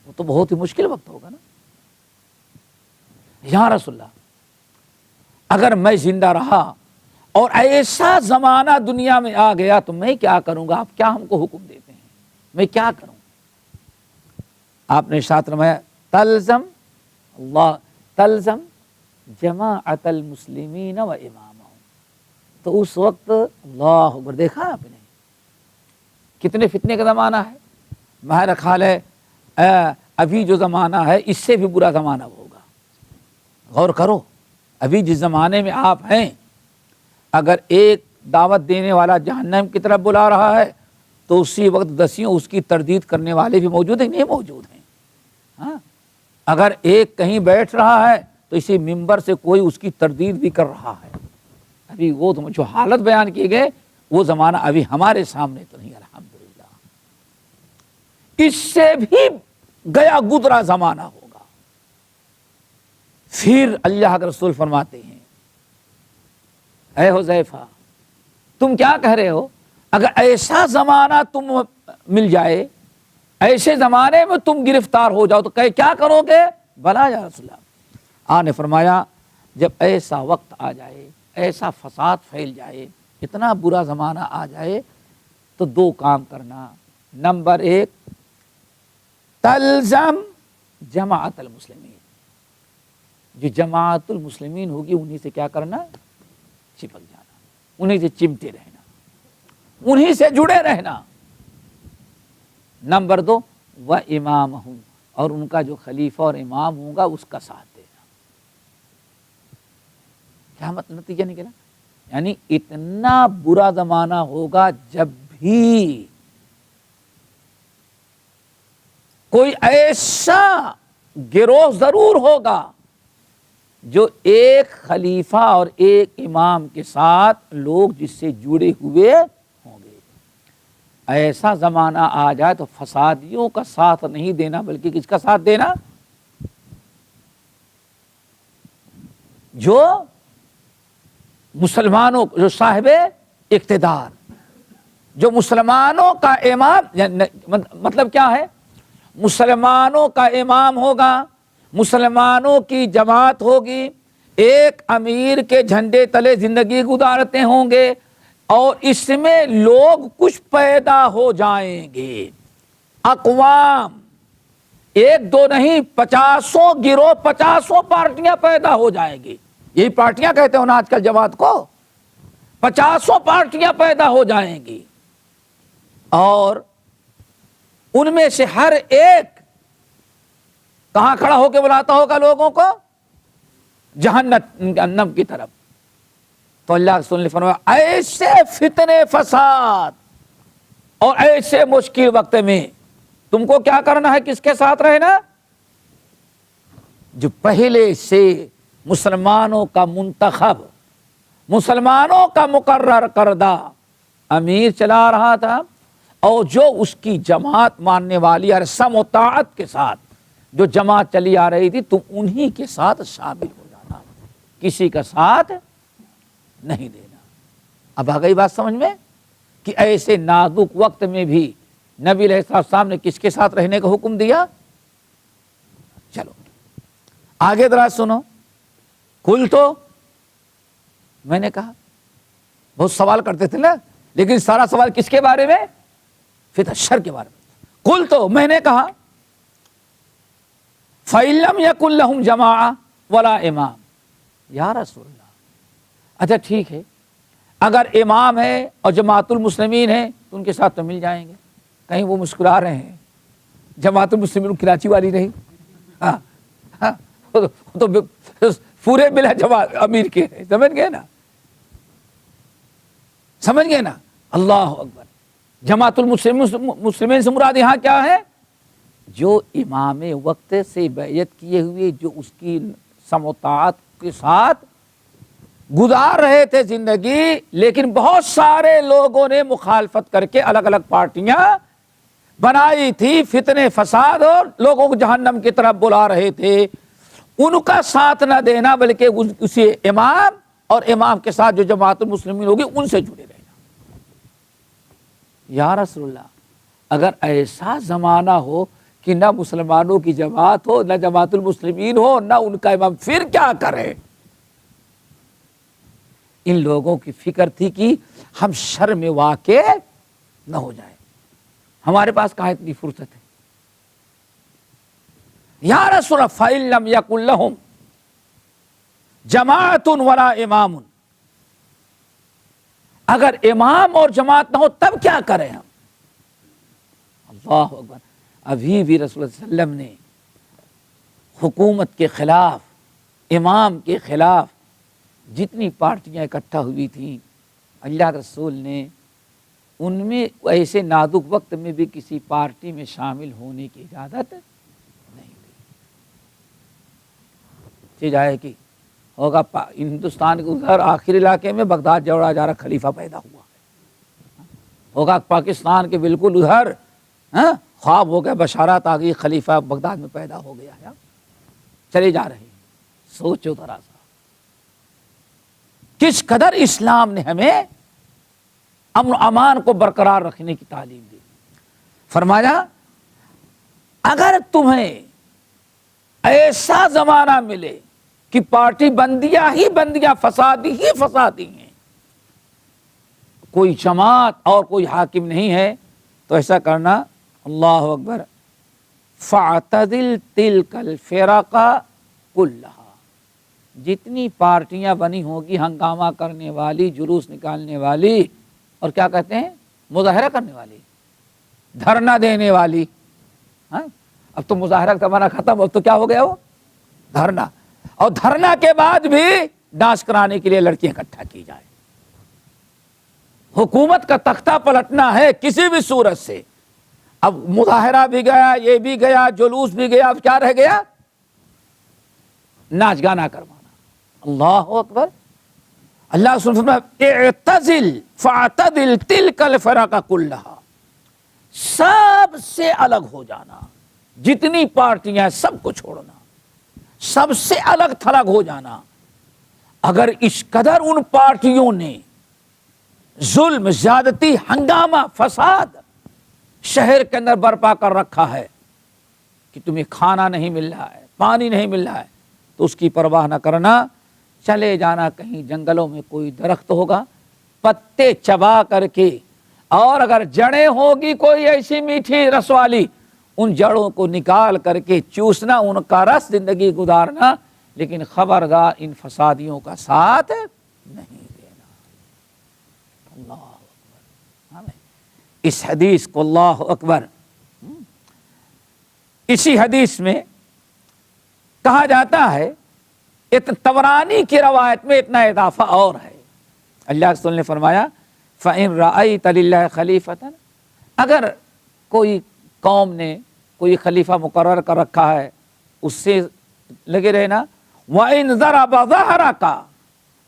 وہ تو بہت ہی مشکل وقت ہوگا نا۔ یا رسول اللہ اگر میں زندہ رہا اور ایسا زمانہ دنیا میں آ گیا تو میں کیا کروں گا؟ آپ کیا ہم کو حکم دیتے ہیں، میں کیا کروں؟ آپ نے ارشاد فرمایا تلزم اللہ، تلزم جماعت المسلمین و امامہم۔ تو اس وقت اللہ اکبر، دیکھا آپ نے کتنے فتنے کا زمانہ ہے؟ میرا خیال ہے ابھی جو زمانہ ہے اس سے بھی برا زمانہ ہوگا۔ غور کرو، ابھی جس زمانے میں آپ ہیں، اگر ایک دعوت دینے والا جہنم کی طرف بلا رہا ہے تو اسی وقت دسیوں اس کی تردید کرنے والے بھی موجود ہیں، نہیں موجود ہیں۔ ہاں، اگر ایک کہیں بیٹھ رہا ہے تو اسی ممبر سے کوئی اس کی تردید بھی کر رہا ہے۔ ابھی وہ جو حالت بیان کی گئے وہ زمانہ ابھی ہمارے سامنے تو نہیں، الحمدللہ۔ اس سے بھی گیا گزرا زمانہ ہوگا۔ پھر اللہ کے رسول فرماتے ہیں اے حذیفہ تم کیا کہہ رہے ہو؟ اگر ایسا زمانہ تم مل جائے، ایسے زمانے میں تم گرفتار ہو جاؤ تو کیا کرو گے؟ بلا یا رسول اللہ۔ آپ نے فرمایا جب ایسا وقت آ جائے، ایسا فساد پھیل جائے، اتنا برا زمانہ آ جائے تو دو کام کرنا۔ نمبر ایک، تلزم جماعت المسلمین، جو جماعت المسلمین ہوگی انہی سے کیا کرنا؟ چپک جانا، انہی سے چمٹے رہنا، انہی سے جڑے رہنا۔ نمبر دو، وَإِمَامَهُمْ، اور ان کا جو خلیفہ اور امام ہوگا اس کا ساتھ دینا۔ کیا مطلب نتیجہ نکلا؟ یعنی اتنا برا زمانہ ہوگا جب بھی کوئی ایسا گروہ ضرور ہوگا جو ایک خلیفہ اور ایک امام کے ساتھ لوگ جس سے جڑے ہوئے ہوں گے۔ ایسا زمانہ آ جائے تو فسادیوں کا ساتھ نہیں دینا بلکہ کس کا ساتھ دینا؟ جو مسلمانوں، جو صاحب اقتدار، جو مسلمانوں کا امام، مطلب کیا ہے؟ مسلمانوں کا امام ہوگا، مسلمانوں کی جماعت ہوگی، ایک امیر کے جھنڈے تلے زندگی گزارتے ہوں گے، اور اس میں لوگ کچھ پیدا ہو جائیں گے، اقوام، ایک دو نہیں 50 گروہ، 50 پارٹیاں پیدا ہو جائیں گی۔ یہی پارٹیاں کہتے ہیں نا آج کل جماعت کو، 50 پارٹیاں پیدا ہو جائیں گی، اور ان میں سے ہر ایک کہاں کھڑا ہو کے بلاتا ہوگا لوگوں کو؟ جہنم کی طرف۔ تو اللہ کے رسول نے فرمایا ایسے فتنے فساد اور ایسے مشکل وقت میں تم کو کیا کرنا ہے؟ کس کے ساتھ رہنا؟ جو پہلے سے مسلمانوں کا منتخب مسلمانوں کا مقرر کردہ امیر چلا رہا تھا، اور جو اس کی جماعت ماننے والی اور سم و طاعت کے ساتھ جو جماعت چلی آ رہی تھی، تم انہی کے ساتھ شامل ہو جانا، کسی کا ساتھ نہیں دینا۔ اب آ گئی بات سمجھ میں کہ ایسے نازک وقت میں بھی نبی علیہ السلام نے کس کے ساتھ رہنے کا حکم دیا؟ چلو آگے ذرا سنو۔ کل تو میں نے کہا بہت سوال کرتے تھے نا، لیکن سارا سوال کس کے بارے میں؟ فتنہ شر کے بارے میں۔ کل تو میں نے کہا فَإِن لَّمْ يَكُن لَّهُمْ جَمَاعَةٌ وَلَا امام، یا رسول اللہ اچھا ٹھیک ہے، اگر امام ہے اور جماعت المسلمین ہے تو ان کے ساتھ تو مل جائیں گے۔ کہیں وہ مسکرا رہے ہیں، جماعت المسلمین کراچی والی نہیں، وہ تو پورے بلا جماعت امیر کے ہیں، سمجھ گئے نا، سمجھ گئے نا؟ اللہ اکبر۔ جماعت المسلمین سے مراد یہاں کیا ہے؟ جو امام وقت سے بیعت کیے ہوئے، جو اس کی سم و طاعت کے ساتھ گزار رہے تھے زندگی، لیکن بہت سارے لوگوں نے مخالفت کر کے الگ الگ پارٹیاں بنائی تھی، فتنے فساد اور لوگوں کو جہنم کی طرف بلا رہے تھے، ان کا ساتھ نہ دینا، بلکہ اسی امام اور امام کے ساتھ جو جماعت المسلمین ہوگی ان سے جڑے رہنا۔ یا رسول اللہ اگر ایسا زمانہ ہو کہ نہ مسلمانوں کی جماعت ہو، نہ جماعت المسلمین ہو، نہ ان کا امام، پھر کیا کریں؟ ان لوگوں کی فکر تھی کہ ہم شر میں واقع نہ ہو جائیں۔ ہمارے پاس کہاں اتنی فرصت ہے؟ یا رسول اللہ فَإِن لَّمْ يَكُن لَّهُمْ جَمَاعَةٌ وَلَا امام، اگر امام اور جماعت نہ ہو تب کیا کریں ہم؟ اللہ اکبر۔ ابھی بھی رسول اللہ صلی اللہ علیہ وسلم نے حکومت کے خلاف، امام کے خلاف جتنی پارٹیاں اکٹھا ہوئی تھیں، اللہ رسول نے ان میں ایسے نازک وقت میں بھی کسی پارٹی میں شامل ہونے کی اجازت نہیں دی۔ چیز آئے کہ ہوگا ہندوستان کے ادھر آخر علاقے میں بغداد جوڑا جا رہا خلیفہ پیدا ہوا ہے، ہوگا پاکستان کے بالکل ادھر خواب ہو گیا، بشارات آ گئی، خلیفہ بغداد میں پیدا ہو گیا ہے، چلے جا رہے ہیں۔ سوچو ذرا سا کس قدر اسلام نے ہمیں امن و امان کو برقرار رکھنے کی تعلیم دی۔ فرمایا اگر تمہیں ایسا زمانہ ملے کہ پارٹی بندیاں ہی بندیاں، فسادی ہی فسادی ہیں، کوئی جماعت اور کوئی حاکم نہیں ہے، تو ایسا کرنا، اللہ اکبر، فَاعْتَزِلْ تِلْكَ الْفِرَقَ كُلَّهَا، جتنی پارٹیاں بنی ہوگی ہنگامہ کرنے والی، جلوس نکالنے والی، اور کیا کہتے ہیں، مظاہرہ کرنے والی، دھرنا دینے والی، اب تو مظاہرہ کا زمانہ ختم، اب تو کیا ہو گیا وہ دھرنا، اور دھرنا کے بعد بھی ڈانس کرانے کے لیے لڑکیاں اکٹھا کی جائے۔ حکومت کا تختہ پلٹنا ہے کسی بھی صورت سے۔ اب مظاہرہ بھی گیا، یہ بھی گیا، جلوس بھی گیا، اب کیا رہ گیا؟ ناچ گانا کروانا۔ اللہ اکبر۔ اللہ سبحانہ اعتزل فاعتدل تلک الفرق کلھا، سب سے الگ ہو جانا، جتنی پارٹیاں سب کو چھوڑنا، سب سے الگ تھلگ ہو جانا۔ اگر اس قدر ان پارٹیوں نے ظلم، زیادتی، ہنگامہ، فساد شہر کے اندر برپا کر رکھا ہے کہ تمہیں کھانا نہیں مل رہا ہے، پانی نہیں مل رہا ہے، تو اس کی پرواہ نہ کرنا، چلے جانا کہیں جنگلوں میں کوئی درخت ہوگا، پتے چبا کر کے، اور اگر جڑیں ہوگی کوئی ایسی میٹھی رس والی، ان جڑوں کو نکال کر کے چوسنا، ان کا رس زندگی گزارنا، لیکن خبردار ان فسادیوں کا ساتھ نہیں دینا۔ اللہ اکبر۔ اس حدیث کو اللہ اکبر، اسی حدیث میں کہا جاتا ہے، طبرانی کی روایت میں اتنا اضافہ اور ہے، اللہ رسول نے فرمایا فَإِن رَأَيْتَ لِلَّهِ خَلِيفَةً، اگر کوئی قوم نے کوئی خلیفہ مقرر کر رکھا ہے، اس سے لگے رہنا۔ وَإِن ضَرَبَ ظَهْرَكَ،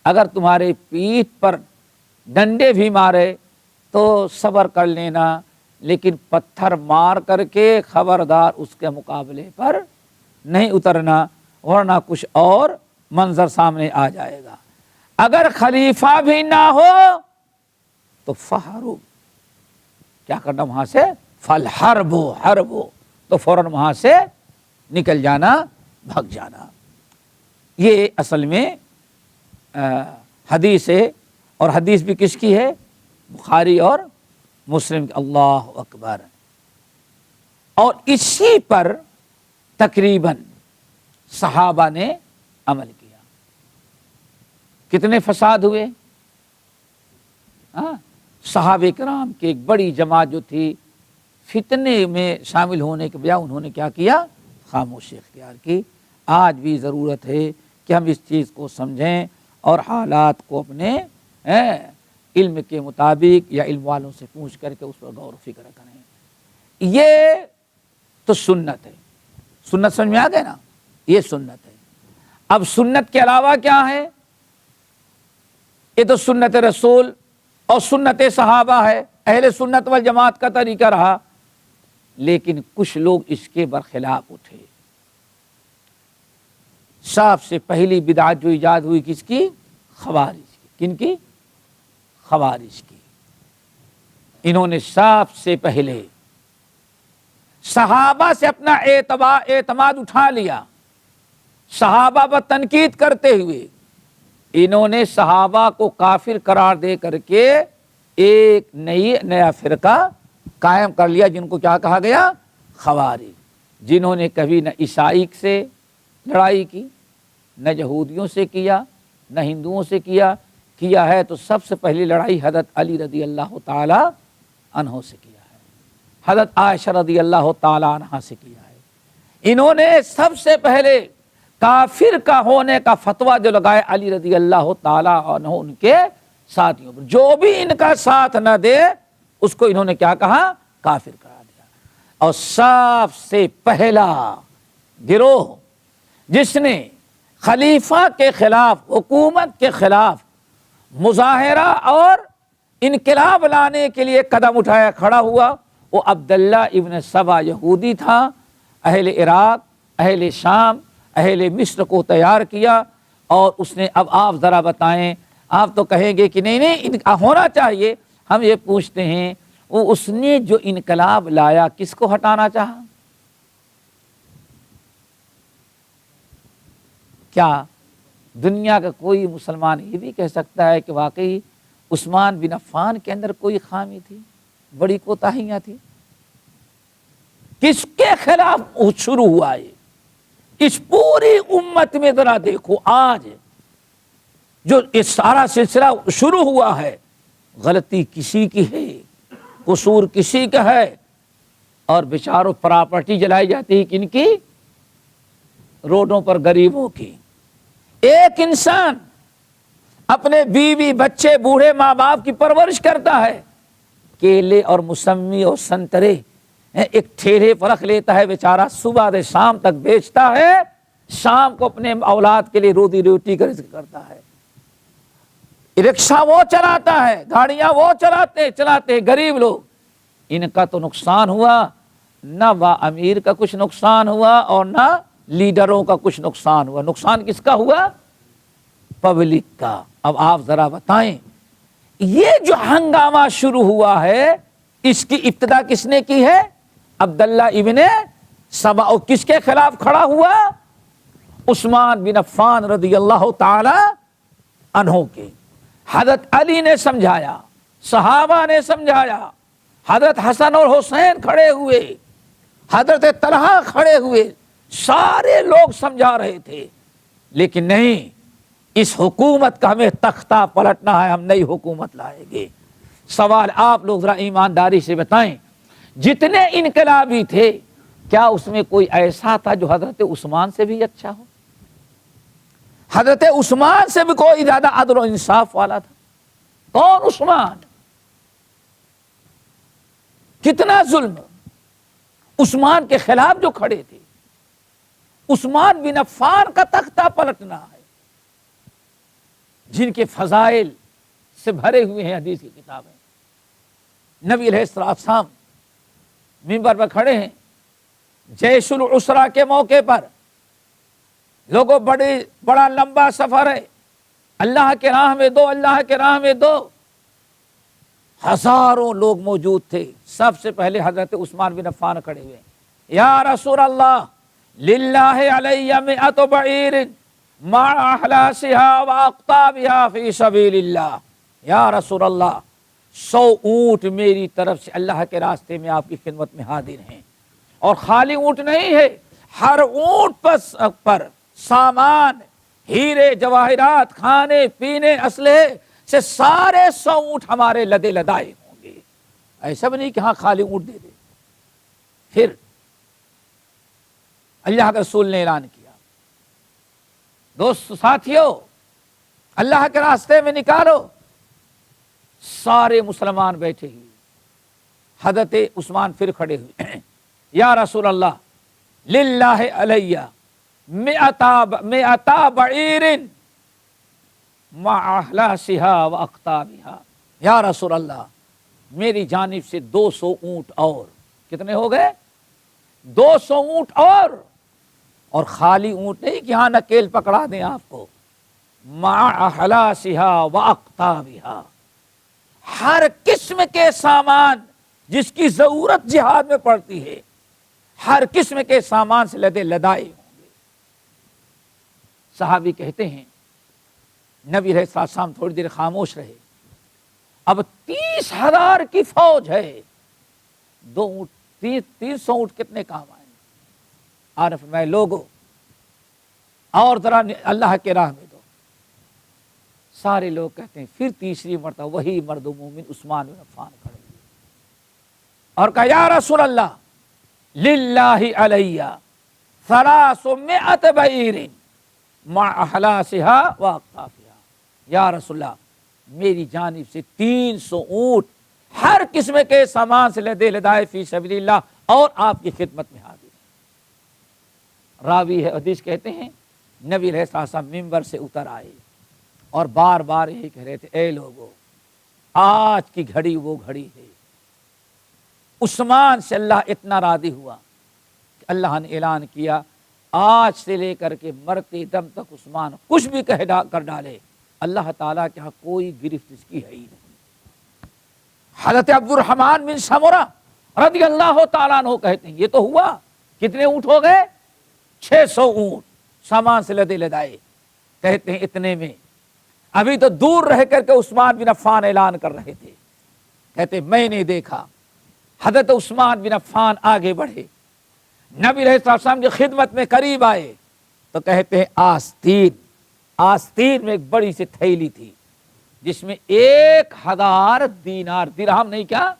اگر تمہارے پیٹھ پر ڈنڈے بھی مارے تو صبر کر لینا، لیکن پتھر مار کر کے خبردار اس کے مقابلے پر نہیں اترنا، ورنہ کچھ اور منظر سامنے آ جائے گا۔ اگر خلیفہ بھی نہ ہو تو فہرو، کیا کرنا وہاں سے، فالحربو، حربو، تو فوراً وہاں سے نکل جانا، بھگ جانا۔ یہ اصل میں حدیث ہے، اور حدیث بھی کس کی ہے، بخاری اور مسلم کی۔ اللہ اکبر۔ اور اسی پر تقریباً صحابہ نے عمل کیا۔ کتنے فساد ہوئے؟ صحابہ کرام کی ایک بڑی جماعت جو تھی، فتنے میں شامل ہونے کے بجائے انہوں نے کیا کیا، خاموشی اختیار کی۔ آج بھی ضرورت ہے کہ ہم اس چیز کو سمجھیں اور حالات کو اپنے علم کے مطابق یا علم والوں سے پوچھ کر کے اس پر غور و فکر کریں۔ یہ تو سنت ہے، سنت سمجھ میں آ گئے نا، یہ سنت ہے۔ اب سنت کے علاوہ کیا ہے؟ یہ تو سنت رسول اور سنت صحابہ ہے، اہل سنت والجماعت کا طریقہ رہا، لیکن کچھ لوگ اس کے برخلاف اٹھے۔ سب سے پہلی بدعت جو ایجاد ہوئی کس کی؟ خوارج کی۔ کن کی؟ خوارج کی۔ انہوں نے سب سے پہلے صحابہ سے اپنا اعتماد اٹھا لیا، صحابہ پر تنقید کرتے ہوئے انہوں نے صحابہ کو کافر قرار دے کر کے ایک نیا فرقہ قائم کر لیا، جن کو کیا کہا گیا؟ خوارج، جنہوں نے کبھی نہ عیسائی سے لڑائی کی، نہ یہودیوں سے کیا، نہ ہندوؤں سے کیا ہے تو سب سے پہلی لڑائی حضرت علی رضی اللہ تعالی عنہ سے کیا ہے، حضرت عائشہ رضی اللہ تعالی عنہ سے کیا ہے۔ انہوں نے سب سے پہلے کافر کا ہونے کا فتویٰ جو لگائے علی رضی اللہ تعالی عنہ ان کے ساتھیوں پر، جو بھی ان کا ساتھ نہ دے اس کو انہوں نے کیا کہا؟ کافر کرا دیا۔ اور سب سے پہلا گروہ جس نے خلیفہ کے خلاف، حکومت کے خلاف مظاہرہ اور انقلاب لانے کے لیے قدم اٹھایا، کھڑا ہوا، وہ عبداللہ ابن سبا یہودی تھا۔ اہل عراق، اہل شام، اہل مصر کو تیار کیا، اور اس نے اب آپ ذرا بتائیں، آپ تو کہیں گے کہ نہیں ہونا چاہیے، ہم یہ پوچھتے ہیں وہ اس نے جو انقلاب لایا کس کو ہٹانا چاہا؟ کیا دنیا کا کوئی مسلمان یہ بھی کہہ سکتا ہے کہ واقعی عثمان بن عفان کے اندر کوئی خامی تھی، بڑی کوتاہیاں تھی؟ کس کے خلاف شروع ہوا ہے؟ اس پوری امت میں ذرا دیکھو، آج جو یہ سارا سلسلہ شروع ہوا ہے، غلطی کسی کی ہے، قصور کسی کا ہے، اور بیچاروں پراپرٹی جلائی جاتی ہے کن کی؟ روڈوں پر غریبوں کی۔ ایک انسان اپنے بیوی بچے بوڑھے ماں باپ کی پرورش کرتا ہے، کیلے اور موسمی اور سنترے ایک ٹھیلے پر رکھ لیتا ہے، بیچارہ صبح سے شام تک بیچتا ہے، شام کو اپنے اولاد کے لیے روزی روٹی کا رزق کرتا ہے۔ رکشہ وہ چلاتا ہے، گاڑیاں وہ چلاتے ہیں غریب لوگ، ان کا تو نقصان ہوا، نہ وہ امیر کا کچھ نقصان ہوا اور نہ لیڈروں کا کچھ نقصان ہوا۔ نقصان کس کا ہوا؟ پبلک کا۔ اب آپ ذرا بتائیں، یہ جو ہنگامہ شروع ہوا ہے اس کی ابتدا کس نے کی ہے؟ عبداللہ ابن سبا۔ اور کس کے خلاف کھڑا ہوا؟ عثمان بن عفان رضی اللہ تعالی عنہ کے۔ حضرت علی نے سمجھایا، صحابہ نے سمجھایا، حضرت حسن اور حسین کھڑے ہوئے، حضرت طلحہ کھڑے ہوئے، سارے لوگ سمجھا رہے تھے، لیکن نہیں، اس حکومت کا ہمیں تختہ پلٹنا ہے، ہم نئی حکومت لائیں گے۔ سوال آپ لوگ ذرا ایمانداری سے بتائیں، جتنے انقلابی تھے کیا اس میں کوئی ایسا تھا جو حضرت عثمان سے بھی اچھا ہو؟ حضرت عثمان سے بھی کوئی زیادہ عدل و انصاف والا تھا؟ کون عثمان؟ کتنا ظلم! عثمان کے خلاف جو کھڑے تھے، عثمان بن عفان کا تختہ پلٹنا ہے، جن کے فضائل سے بھرے ہوئے ہیں حدیث کی کتابیں. نبی علیہ السلام منبر پر کھڑے ہیں جیش العسرہ کے موقع پر. لوگوں بڑا لمبا سفر ہے، اللہ کے راہ میں دو، اللہ کے راہ میں دو. ہزاروں لوگ موجود تھے. سب سے پہلے حضرت عثمان بن عفان کھڑے ہوئے. یا رسول اللہ للہ علی مئۃ بعیر مع احلاسها واقطابها فی سبیل اللہ. یا رسول اللہ 100 اونٹ میری طرف سے اللہ کے راستے میں آپ کی خدمت میں حاضر ہیں. اور خالی اونٹ نہیں ہے، ہر اونٹ پر سامان، ہیرے جواہرات، کھانے پینے، اسلحے سے سارے 100 اونٹ ہمارے لدے لدائے ہوں گے. ایسا بھی نہیں کہ ہاں خالی اونٹ دے دے. پھر اللہ کے رسول نے اعلان کیا، دوست ساتھیوں اللہ کے راستے میں نکالو. سارے مسلمان بیٹھے ہوئے. حضرت عثمان پھر کھڑے ہوئے. یا رسول اللہ للہ علیہ مئۃ بعیر مع احلاسها واقطابها. یا رسول اللہ میری جانب سے 200 اونٹ اور. کتنے ہو گئے؟ 200 اونٹ اور خالی اونٹ نہیں کہ ہاں نکیل پکڑا دیں آپ کو. مع احلاسها واقطابها، ہر قسم کے سامان جس کی ضرورت جہاد میں پڑتی ہے، ہر قسم کے سامان سے لدے لدائے ہوں گے. صحابی کہتے ہیں نبی علیہ السلام تھوڑی دیر خاموش رہے. اب 30,000 کی فوج ہے، 2 اونٹ 300 اونٹ کتنے کام آئے؟ عارف میں لوگوں اور ذرا اللہ کے راہ میں دو. سارے لوگ کہتے ہیں. پھر تیسری مرتبہ وہی مرد و مومن عثمان بن عفان کھڑے اور کہا یا رسول اللہ للہ علیہ 300 بعیر مع احلاسها واقطابها. یا رسول اللہ میری جانب سے 300 اونٹ ہر قسم کے سامان سے لدے لدائے فی سبیل اللہ اور آپ کی خدمت میں حاضر ہیں. راوی ہے حدیث کہتے ہیں نبی علیہ السلام منبر سے اتر آئے اور بار بار یہی کہہ رہے تھے اے لوگو آج کی گھڑی وہ گھڑی ہے. عثمان سے اللہ اتنا راضی ہوا کہ اللہ نے اعلان کیا آج سے لے کر کے مرتے دم تک عثمان کچھ بھی کر ڈالے اللہ تعالیٰ کے ہاں کوئی گرفت اس کی ہے ہی نہیں. حضرت عبد الرحمن بن سمرہ رضی اللہ تعالیٰ عنہ کہتے ہیں یہ تو ہوا. کتنے اونٹ ہو گئے؟ 600 اونٹ سامان سے لدے لدائے. کہتے ہیں اتنے میں ابھی تو دور رہ کر کے عثمان بن عفان اعلان کر رہے تھے. کہتے میں نے دیکھا حضرت عثمان بن عفان آگے بڑھے، نبی علیہ السلام کی خدمت میں قریب آئے تو کہتے ہیں آستین میں ایک بڑی سی تھیلی تھی جس میں 1000 دینار، درہم نہیں کیا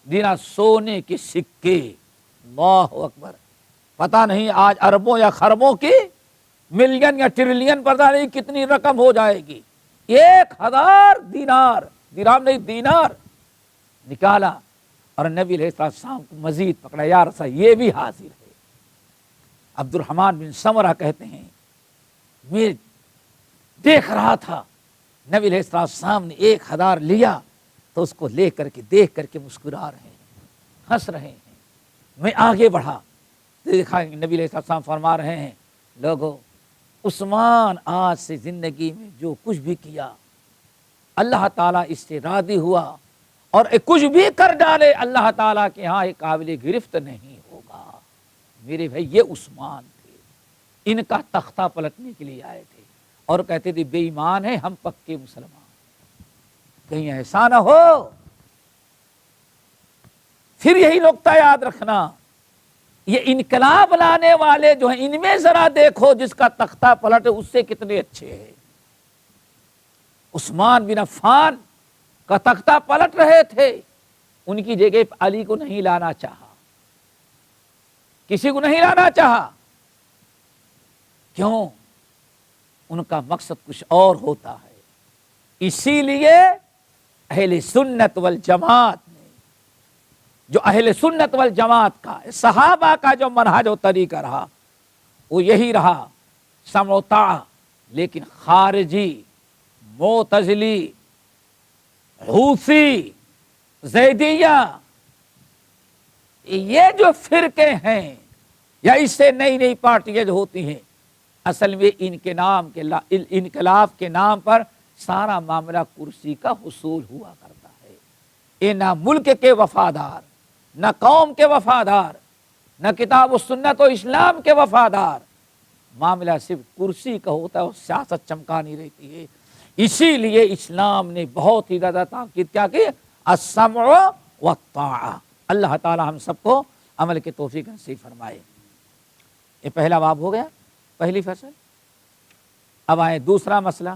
دینار، سونے کے سکے. اللہ اکبر. پتہ نہیں آج اربوں یا خربوں کی، ملین یا ٹریلین پتہ نہیں کتنی رقم ہو جائے گی. 1000 دینار، درہم نہیں دینار نکالا اور نبی علیہ السلام کو مزید پکڑا. یا رسول یہ بھی حاضر ہے. عبد الرحمن بن سمرہ کہتے ہیں میں دیکھ رہا تھا نبی علیہ السلام نے 1000 لیا تو اس کو لے کر کے دیکھ کر کے مسکرا رہے ہیں، ہنس رہے ہیں. میں آگے بڑھا دیکھا نبی علیہ السلام فرما رہے ہیں لوگوں عثمان آج سے زندگی میں جو کچھ بھی کیا اللہ تعالیٰ اس سے راضی ہوا اور کچھ بھی کر ڈالے اللہ تعالیٰ کے ہاں ایک قابل گرفت نہیں ہوگا. میرے بھائی یہ عثمان تھے، ان کا تختہ پلٹنے کے لیے آئے تھے اور کہتے تھے بے ایمان ہیں ہم پکے مسلمان. کہیں ایسا نہ ہو. پھر یہی نقطہ یاد رکھنا یہ انقلاب لانے والے جو ہیں ان میں ذرا دیکھو جس کا تختہ پلٹ اس سے کتنے اچھے ہیں. عثمان بن عفان کا تختہ پلٹ رہے تھے، ان کی جگہ علی کو نہیں لانا چاہا، کسی کو نہیں لانا چاہا. کیوں؟ ان کا مقصد کچھ اور ہوتا ہے. اسی لیے اہل سنت والجماعت نے جو اہل سنت والجماعت کا صحابہ کا جو منہج و طریقہ رہا وہ یہی رہا سمع و طاعہ. لیکن خارجی معتزلی، حوثی، زیدیہ، یہ جو فرقے ہیں یا اس سے نئی نئی پارٹیاں جو ہوتی ہیں، اصل میں انقلاب کے نام پر سارا معاملہ کرسی کا حصول ہوا کرتا ہے۔ یہ نہ ملک کے وفادار، نہ قوم کے وفادار، نہ کتاب و سنت و اسلام کے وفادار، معاملہ صرف کرسی کا ہوتا ہے اور سیاست چمکانی رہتی ہے۔ اسی لیے اسلام نے بہت ہی زیادہ تاکید کیا کہ السمع والطاعہ۔ اللہ تعالی ہم سب کو عمل کے توفیق نصیب فرمائے۔ یہ پہلا باب ہو گیا، پہلی فصل۔ اب آئے دوسرا مسئلہ،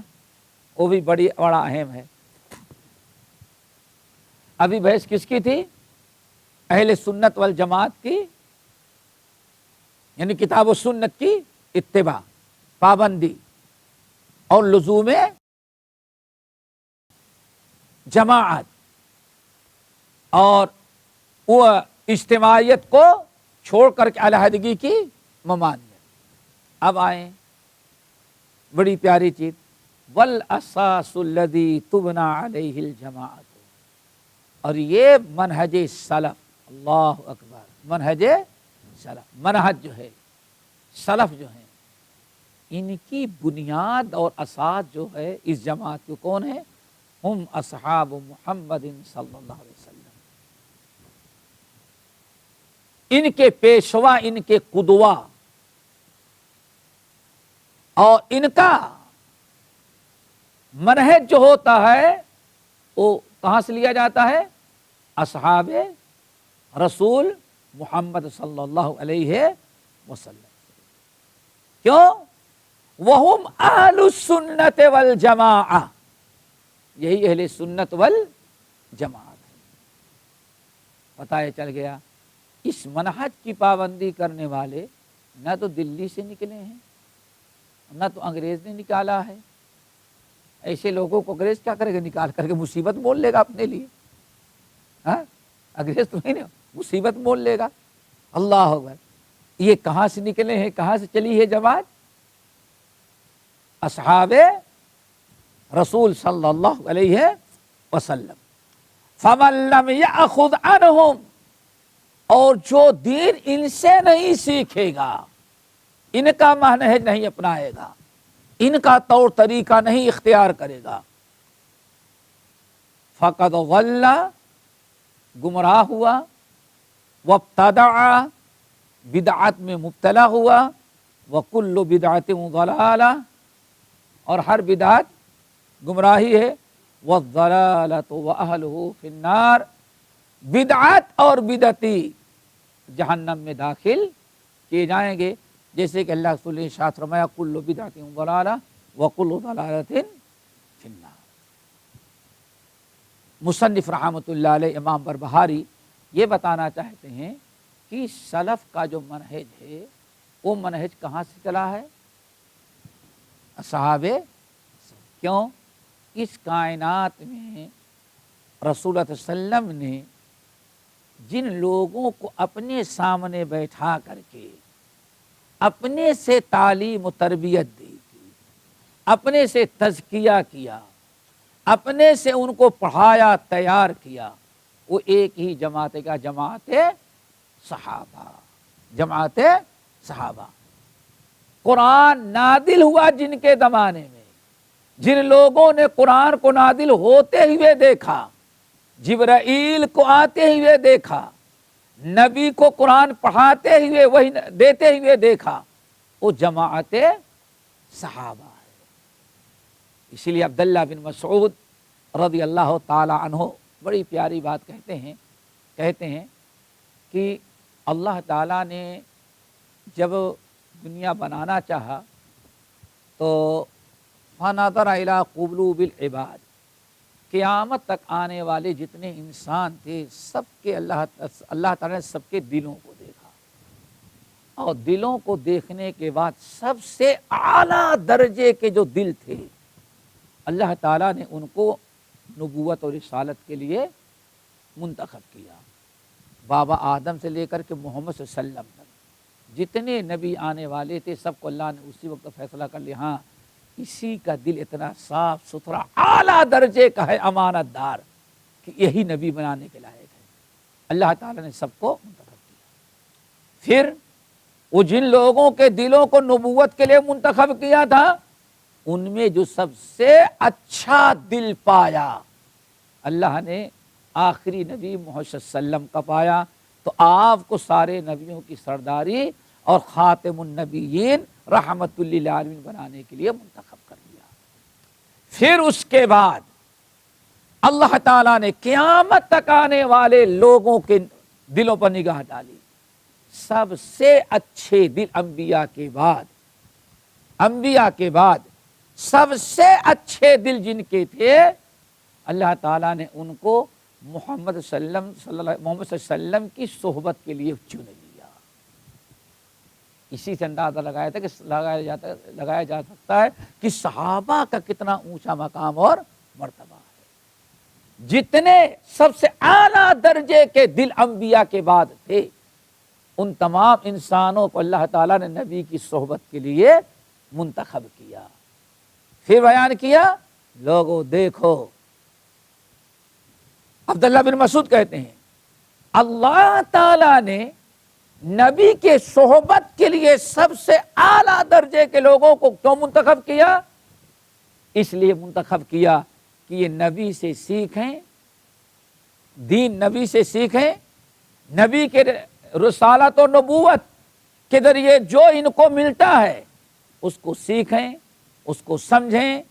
وہ بھی بڑا اہم ہے۔ ابھی بحث کس کی تھی؟ اہل سنت والجماعت کی، یعنی کتاب و سنت کی اتباع، پابندی اور لزوم جماعت اور وہ اجتماعیت کو چھوڑ کر کے علیحدگی کی ممانعت۔ اب آئیں بڑی پیاری چیز، والاساس الذی تبنی علیہ الجماعت، اور یہ منہج سلف، اللہ اکبر، منہج سلف، منہج جو ہے، سلف جو ہیں، ان کی بنیاد اور اساس جو ہے اس جماعت کو کون ہے؟ ہم اصحاب محمد صلی اللہ علیہ وسلم، ان کے پیشوا، ان کے قدوہ، اور ان کا منہج جو ہوتا ہے وہ کہاں سے لیا جاتا ہے؟ اصحاب رسول محمد صلی اللہ علیہ وسلم۔ کیوں؟ وہم اہل السنت والجماعہ، یہی اہل سنت والجماعت ہے۔ پتہ یہ چل گیا، اس منہج کی پابندی کرنے والے نہ تو دلی سے نکلے ہیں، نہ تو انگریز نے نکالا ہے۔ ایسے لوگوں کو انگریز کیا کرے گا؟ نکال کر کے مصیبت مول لے گا اپنے لیے۔ ہاں، انگریز تو نہیں، مصیبت مول لے گا۔ اللہ اکبر، یہ کہاں سے نکلے ہیں، کہاں سے چلی ہے جماعت؟ اصحاب رسول صلی اللہ علیہ وسلم۔ فمن لم یأخذ عنہم، اور جو دین ان سے نہیں سیکھے گا، ان کا منہج نہیں اپنائے گا، ان کا طور طریقہ نہیں اختیار کرے گا، فقد ضل، گمراہ ہوا، وابتدع، بدعت میں مبتلا ہوا، وکل بدعت ضلالہ، اور ہر بدعت گمراہی ہے، والضلالۃ واہلہ فی النار، بدعت اور بدعتی جہنم میں داخل کیے جائیں گے، جیسے کہ اللہ رسول نے ارشاد فرمایا کل بدعت ضلالہ وکل ضلالۃ فی النار۔ مصنف رحمۃ اللہ علیہ امام بربہاری یہ بتانا چاہتے ہیں کہ سلف کا جو منہج ہے وہ منہج کہاں سے چلا ہے؟ اصحاب۔ کیوں؟ اس کائنات میں رسول اللہ صلی اللہ علیہ وسلم نے جن لوگوں کو اپنے سامنے بیٹھا کر کے اپنے سے تعلیم و تربیت دی تھی، اپنے سے تزکیہ کیا، اپنے سے ان کو پڑھایا، تیار کیا، وہ ایک ہی جماعت کا، جماعت صحابہ، جماعت صحابہ۔ قرآن نازل ہوا جن کے زمانے میں، جن لوگوں نے قرآن کو نازل ہوتے ہوئے دیکھا، جبرائیل کو آتے ہوئے دیکھا، نبی کو قرآن پڑھاتے ہوئے وہی دیتے ہوئے دیکھا، وہ جماعت صحابہ ہے۔ اسی لیے عبداللہ بن مسعود رضی اللہ تعالی عنہ بڑی پیاری بات کہتے ہیں کہ اللہ تعالیٰ نے جب دنیا بنانا چاہا تو فنظر الی قلوب العباد، قیامت تک آنے والے جتنے انسان تھے سب کے اللہ تعالیٰ نے سب کے دلوں کو دیکھا، اور دلوں کو دیکھنے کے بعد سب سے اعلیٰ درجے کے جو دل تھے اللہ تعالیٰ نے ان کو نبوت اور رسالت کے لیے منتخب کیا۔ بابا آدم سے لے کر کے محمد صلی اللہ علیہ وسلم تک جتنے نبی آنے والے تھے سب کو اللہ نے اسی وقت فیصلہ کر لیا، ہاں اسی کا دل اتنا صاف ستھرا اعلیٰ درجے کا ہے، امانت دار، کہ یہی نبی بنانے کے لائق ہے۔ اللہ تعالیٰ نے سب کو منتخب کیا۔ پھر وہ جن لوگوں کے دلوں کو نبوت کے لیے منتخب کیا تھا، ان میں جو سب سے اچھا دل پایا، اللہ نے آخری نبی محمد صلی اللہ علیہ وسلم کا پایا، تو آپ کو سارے نبیوں کی سرداری اور خاتم النبیین رحمت للعالمین بنانے کے لیے منتخب کر لیا۔ پھر اس کے بعد اللہ تعالیٰ نے قیامت تک آنے والے لوگوں کے دلوں پر نگاہ ڈالی۔ سب سے اچھے دل انبیاء کے بعد سب سے اچھے دل جن کے تھے، اللہ تعالیٰ نے ان کو محمد صلی اللہ علیہ وسلم کی صحبت کے لیے چن لیا۔ اسی سے اندازہ لگایا جا سکتا ہے کہ صحابہ کا کتنا اونچا مقام اور مرتبہ ہے۔ جتنے سب سے اعلیٰ درجے کے دل انبیاء کے بعد تھے، ان تمام انسانوں کو اللہ تعالیٰ نے نبی کی صحبت کے لیے منتخب کیا۔ پھر بیان کیا، لوگوں دیکھو، عبداللہ بن مسعود کہتے ہیں اللہ تعالیٰ نے نبی کے صحبت کے لیے سب سے اعلیٰ درجے کے لوگوں کو کیوں منتخب کیا؟ اس لیے منتخب کیا کہ یہ نبی سے سیکھیں، دین نبی سے سیکھیں، نبی کے رسالت و نبوت کے ذریعے جو ان کو ملتا ہے اس کو سیکھیں، اس کو سمجھیں،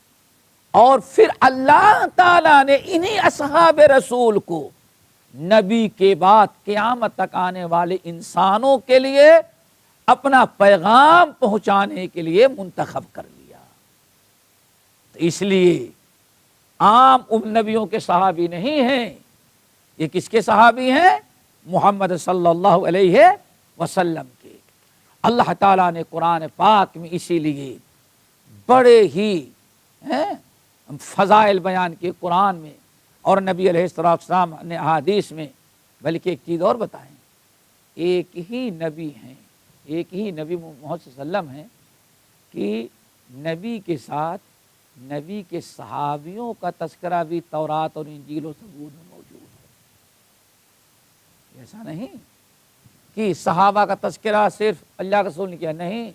اور پھر اللہ تعالیٰ نے انہی اصحاب رسول کو نبی کے بعد قیامت تک آنے والے انسانوں کے لیے اپنا پیغام پہنچانے کے لیے منتخب کر لیا۔ تو اس لیے عام نبیوں کے صحابی نہیں ہیں، یہ کس کے صحابی ہیں؟ محمد صلی اللہ علیہ وسلم کے۔ اللہ تعالیٰ نے قرآن پاک میں اسی لیے بڑے ہی فضائل بیان کیے قرآن میں، اور نبی علیہ السلام نے احادیث میں۔ بلکہ ایک چیز اور بتائیں، ایک ہی نبی محمد صلی اللہ علیہ وسلم ہیں کہ نبی کے ساتھ نبی کے صحابیوں کا تذکرہ بھی تورات اور انجیل و زبور میں موجود ہے۔ ایسا نہیں کہ صحابہ کا تذکرہ صرف اللہ کے رسول نے کیا، نہیں،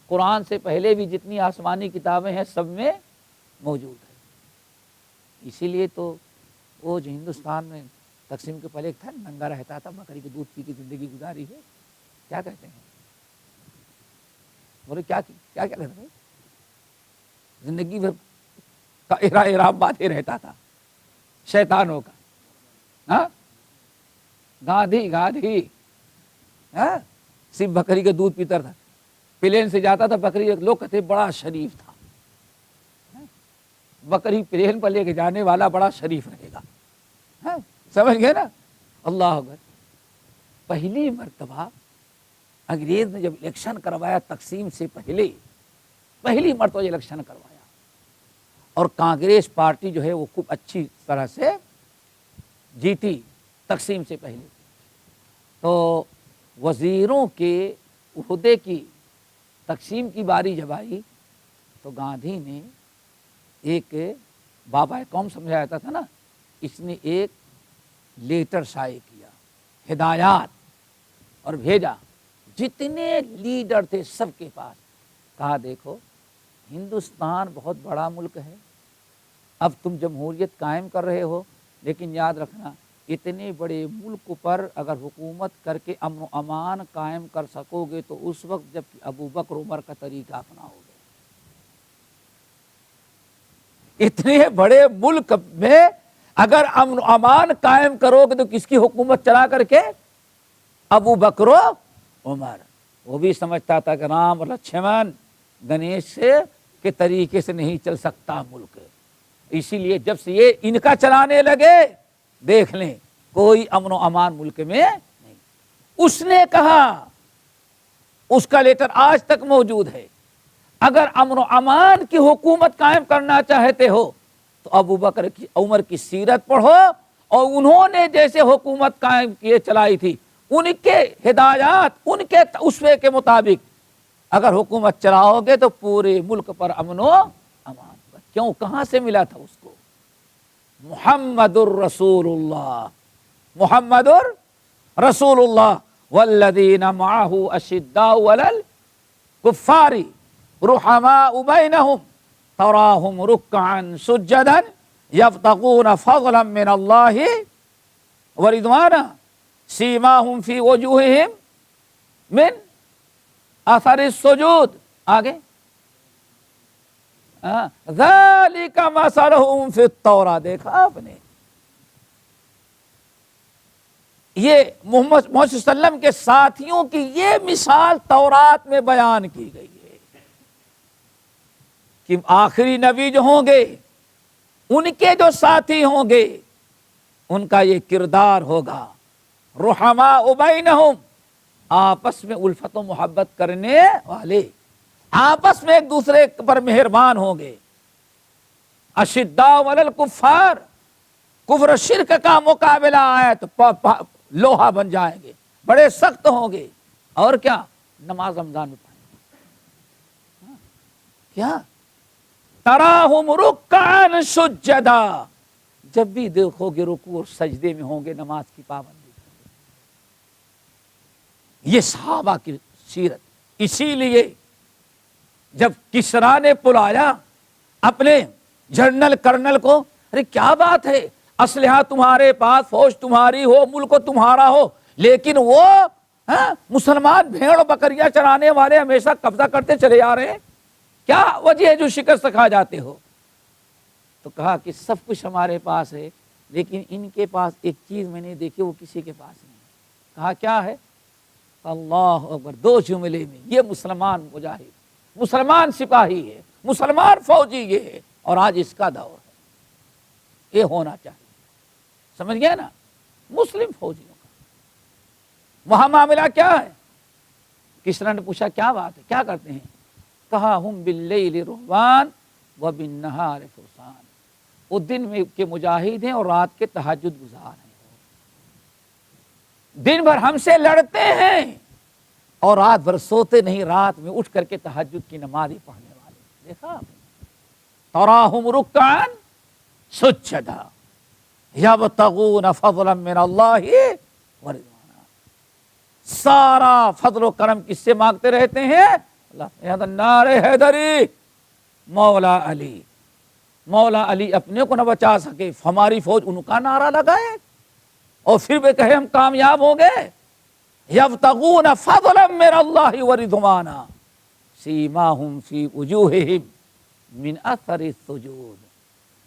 قرآن سے پہلے بھی جتنی آسمانی کتابیں ہیں سب میں موجود ہے۔ اسی لیے تو وہ جو ہندوستان میں تقسیم کے پہلے ایک تھا، ننگا رہتا تھا، بکری کے دودھ پی کے زندگی گزاری ہے، کیا کہتے ہیں؟ بولے کیا کہتے ہیں؟ زندگی بھر کا احرام باندھے رہتا تھا شیطانوں کا۔ ہاں، گاندھی صرف بکری کا دودھ پیتا تھا، پلین سے جاتا تھا بکری، لوگ کہتے بڑا شریف تھا، بکری پلین پر لے کے جانے والا بڑا شریف رہے گا، سمجھ گئے نا؟ اللہ اکبر۔ پہلی مرتبہ انگریز نے جب الیکشن کروایا تقسیم سے پہلی مرتبہ الیکشن کروایا، اور کانگریس پارٹی جو ہے وہ خوب اچھی طرح سے جیتی تقسیم سے پہلے، تو وزیروں کے عہدے کی تقسیم کی باری جب آئی تو گاندھی نے ایک بابا قوم سمجھا جاتا تھا نا، اس نے ایک لیٹر شائع کیا، ہدایات، اور بھیجا جتنے لیڈر تھے سب کے پاس، کہا دیکھو ہندوستان بہت بڑا ملک ہے، اب تم جمہوریت قائم کر رہے ہو، لیکن یاد رکھنا اتنے بڑے ملک پر اگر حکومت کر کے امن و امان قائم کر سکو گے تو اس وقت جب کہ ابو بکر عمر کا طریقہ اپناؤ گے۔ اتنے بڑے ملک میں اگر امن و امان قائم کرو گے تو کس کی حکومت چلا کر کے؟ ابو بکر عمر۔ وہ بھی سمجھتا تھا کہ رام اور لکشمن گنیش کے طریقے سے نہیں چل سکتا ملک، اسی لیے جب سے یہ ان کا چلانے لگے دیکھ لیں کوئی امن و امان ملک میں نہیں۔ اس نے کہا، اس کا لیٹر آج تک موجود ہے، اگر امن و امان کی حکومت قائم کرنا چاہتے ہو تو ابو بکر کی عمر کی سیرت پڑھو، اور انہوں نے جیسے حکومت قائم کیے چلائی تھی ان کے ہدایات، ان کے اسوے کے مطابق اگر حکومت چلاؤ گے تو پورے ملک پر امن و امان ہوگا. کیوں؟ کہاں سے ملا تھا اس کو؟ محمد الرسول اللہ، محمد الرسول اللہ والذین معہ اشداء علی الکفار رحماء بینہم تراہم رکعا سجدا یبتغون فضلا من اللہ ورضوانا سیماہم فی وجوہہم من اثر السجود. آگے ذالک مثلہم فی التوراۃ. دیکھا آپ نے یہ محمد صلی اللہ علیہ وسلم کے ساتھیوں کی یہ مثال تورات میں بیان کی گئی ہے کہ آخری نبی جو ہوں گے ان کے جو ساتھی ہوں گے ان کا یہ کردار ہوگا. رحماء بینہم، آپس میں الفت و محبت کرنے والے، آپس میں ایک دوسرے پر مہربان ہوں گے. اشداء علی الکفار، کفر و شرک کا مقابلہ آیا تو لوہا بن جائیں گے، بڑے سخت ہوں گے. اور کیا؟ نماز رمضان میں پڑھیں گے. کیا؟ تراہم رکعا سجدا، جب بھی دیکھو گے رکوع اور سجدے میں ہوں گے، نماز کی پابندی. یہ صحابہ کی سیرت. اسی لیے جب کسریٰ نے بلایا اپنے جنرل کرنل کو، ارے کیا بات ہے، اسلحہ تمہارے پاس، فوج تمہاری ہو، ملک تمہارا ہو، لیکن وہ مسلمان بھیڑ بکریاں چرانے والے ہمیشہ قبضہ کرتے چلے آ رہے ہیں، کیا وجہ ہے جو شکست کھا جاتے ہو؟ تو کہا کہ سب کچھ ہمارے پاس ہے، لیکن ان کے پاس ایک چیز میں نے دیکھی، وہ کسی کے پاس نہیں. کہا کیا ہے؟ اللہ اکبر. دو جملے میں یہ مسلمان مجاہد، مسلمان سپاہی ہے، مسلمان فوجی یہ ہے، اور آج اس کا دور ہے. یہ ہونا چاہیے. سمجھ گئے نا؟ مسلم فوجیوں کا وہاں معاملہ کیا ہے؟ کسریٰ نے پوچھا کیا بات ہے، کیا کرتے ہیں؟ کہا ہم باللیل رہبان و بالنہار فرسان. وہ دن میں کے مجاہد ہیں اور رات کے تہجد گزار ہیں. دن بھر ہم سے لڑتے ہیں اور رات بھر سوتے نہیں، رات میں اٹھ کر کے تہجد کی نماز ہی پڑھنے والے. دیکھا تراہم رکعا سجدا یبتغون فضلا من اللہ ورضوانا. سارا فضل و کرم کس سے مانگتے رہتے ہیں؟ اللہ. نعرہ حیدری، مولا علی. مولا علی اپنے کو نہ بچا سکے، ہماری فوج ان کا نعرہ لگائے اور پھر بھی کہے ہم کامیاب ہو گئے. یبتغون فضلا من اللہ ورضوانا سیماہم فی وجوہہم من اثر السجود.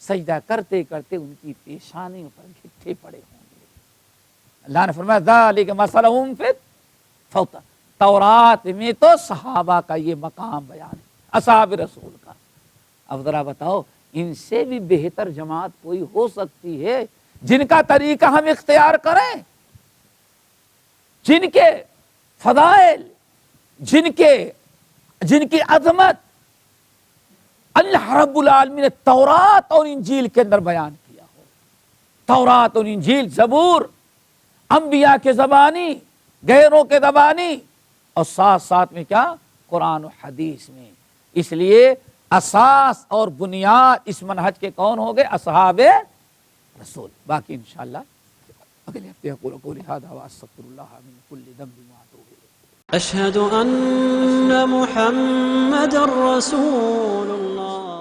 سجدہ کرتے کرتے ان کی پیشانیوں پر گھٹے پڑے ہوں گے. اللہ نے فرمایا ذالک مثلہم فی التوراۃ. تورات میں تو صحابہ کا یہ مقام بیان ہے، اصحاب رسول کا. اب ذرا بتاؤ ان سے بھی بہتر جماعت کوئی ہو سکتی ہے جن کا طریقہ ہم اختیار کریں، جن کے فضائل، جن کی عظمت اللہ رب العالمین نے تورات اور انجیل کے اندر بیان کیا ہو. تورات اور انجیل، زبور، انبیاء کے زبانی، غیروں کے زبانی، اور ساتھ ساتھ میں کیا؟ قرآن و حدیث میں. اس لیے اساس اور بنیاد اس منہج کے کون ہو گئے؟ اصحاب رسول. باقی انشاءاللہ اگلے ہفتے اقول قولی ھذا واستغفر اللہ من کل ذنب واتوب الیہ. أشهد أن محمد رسول الله.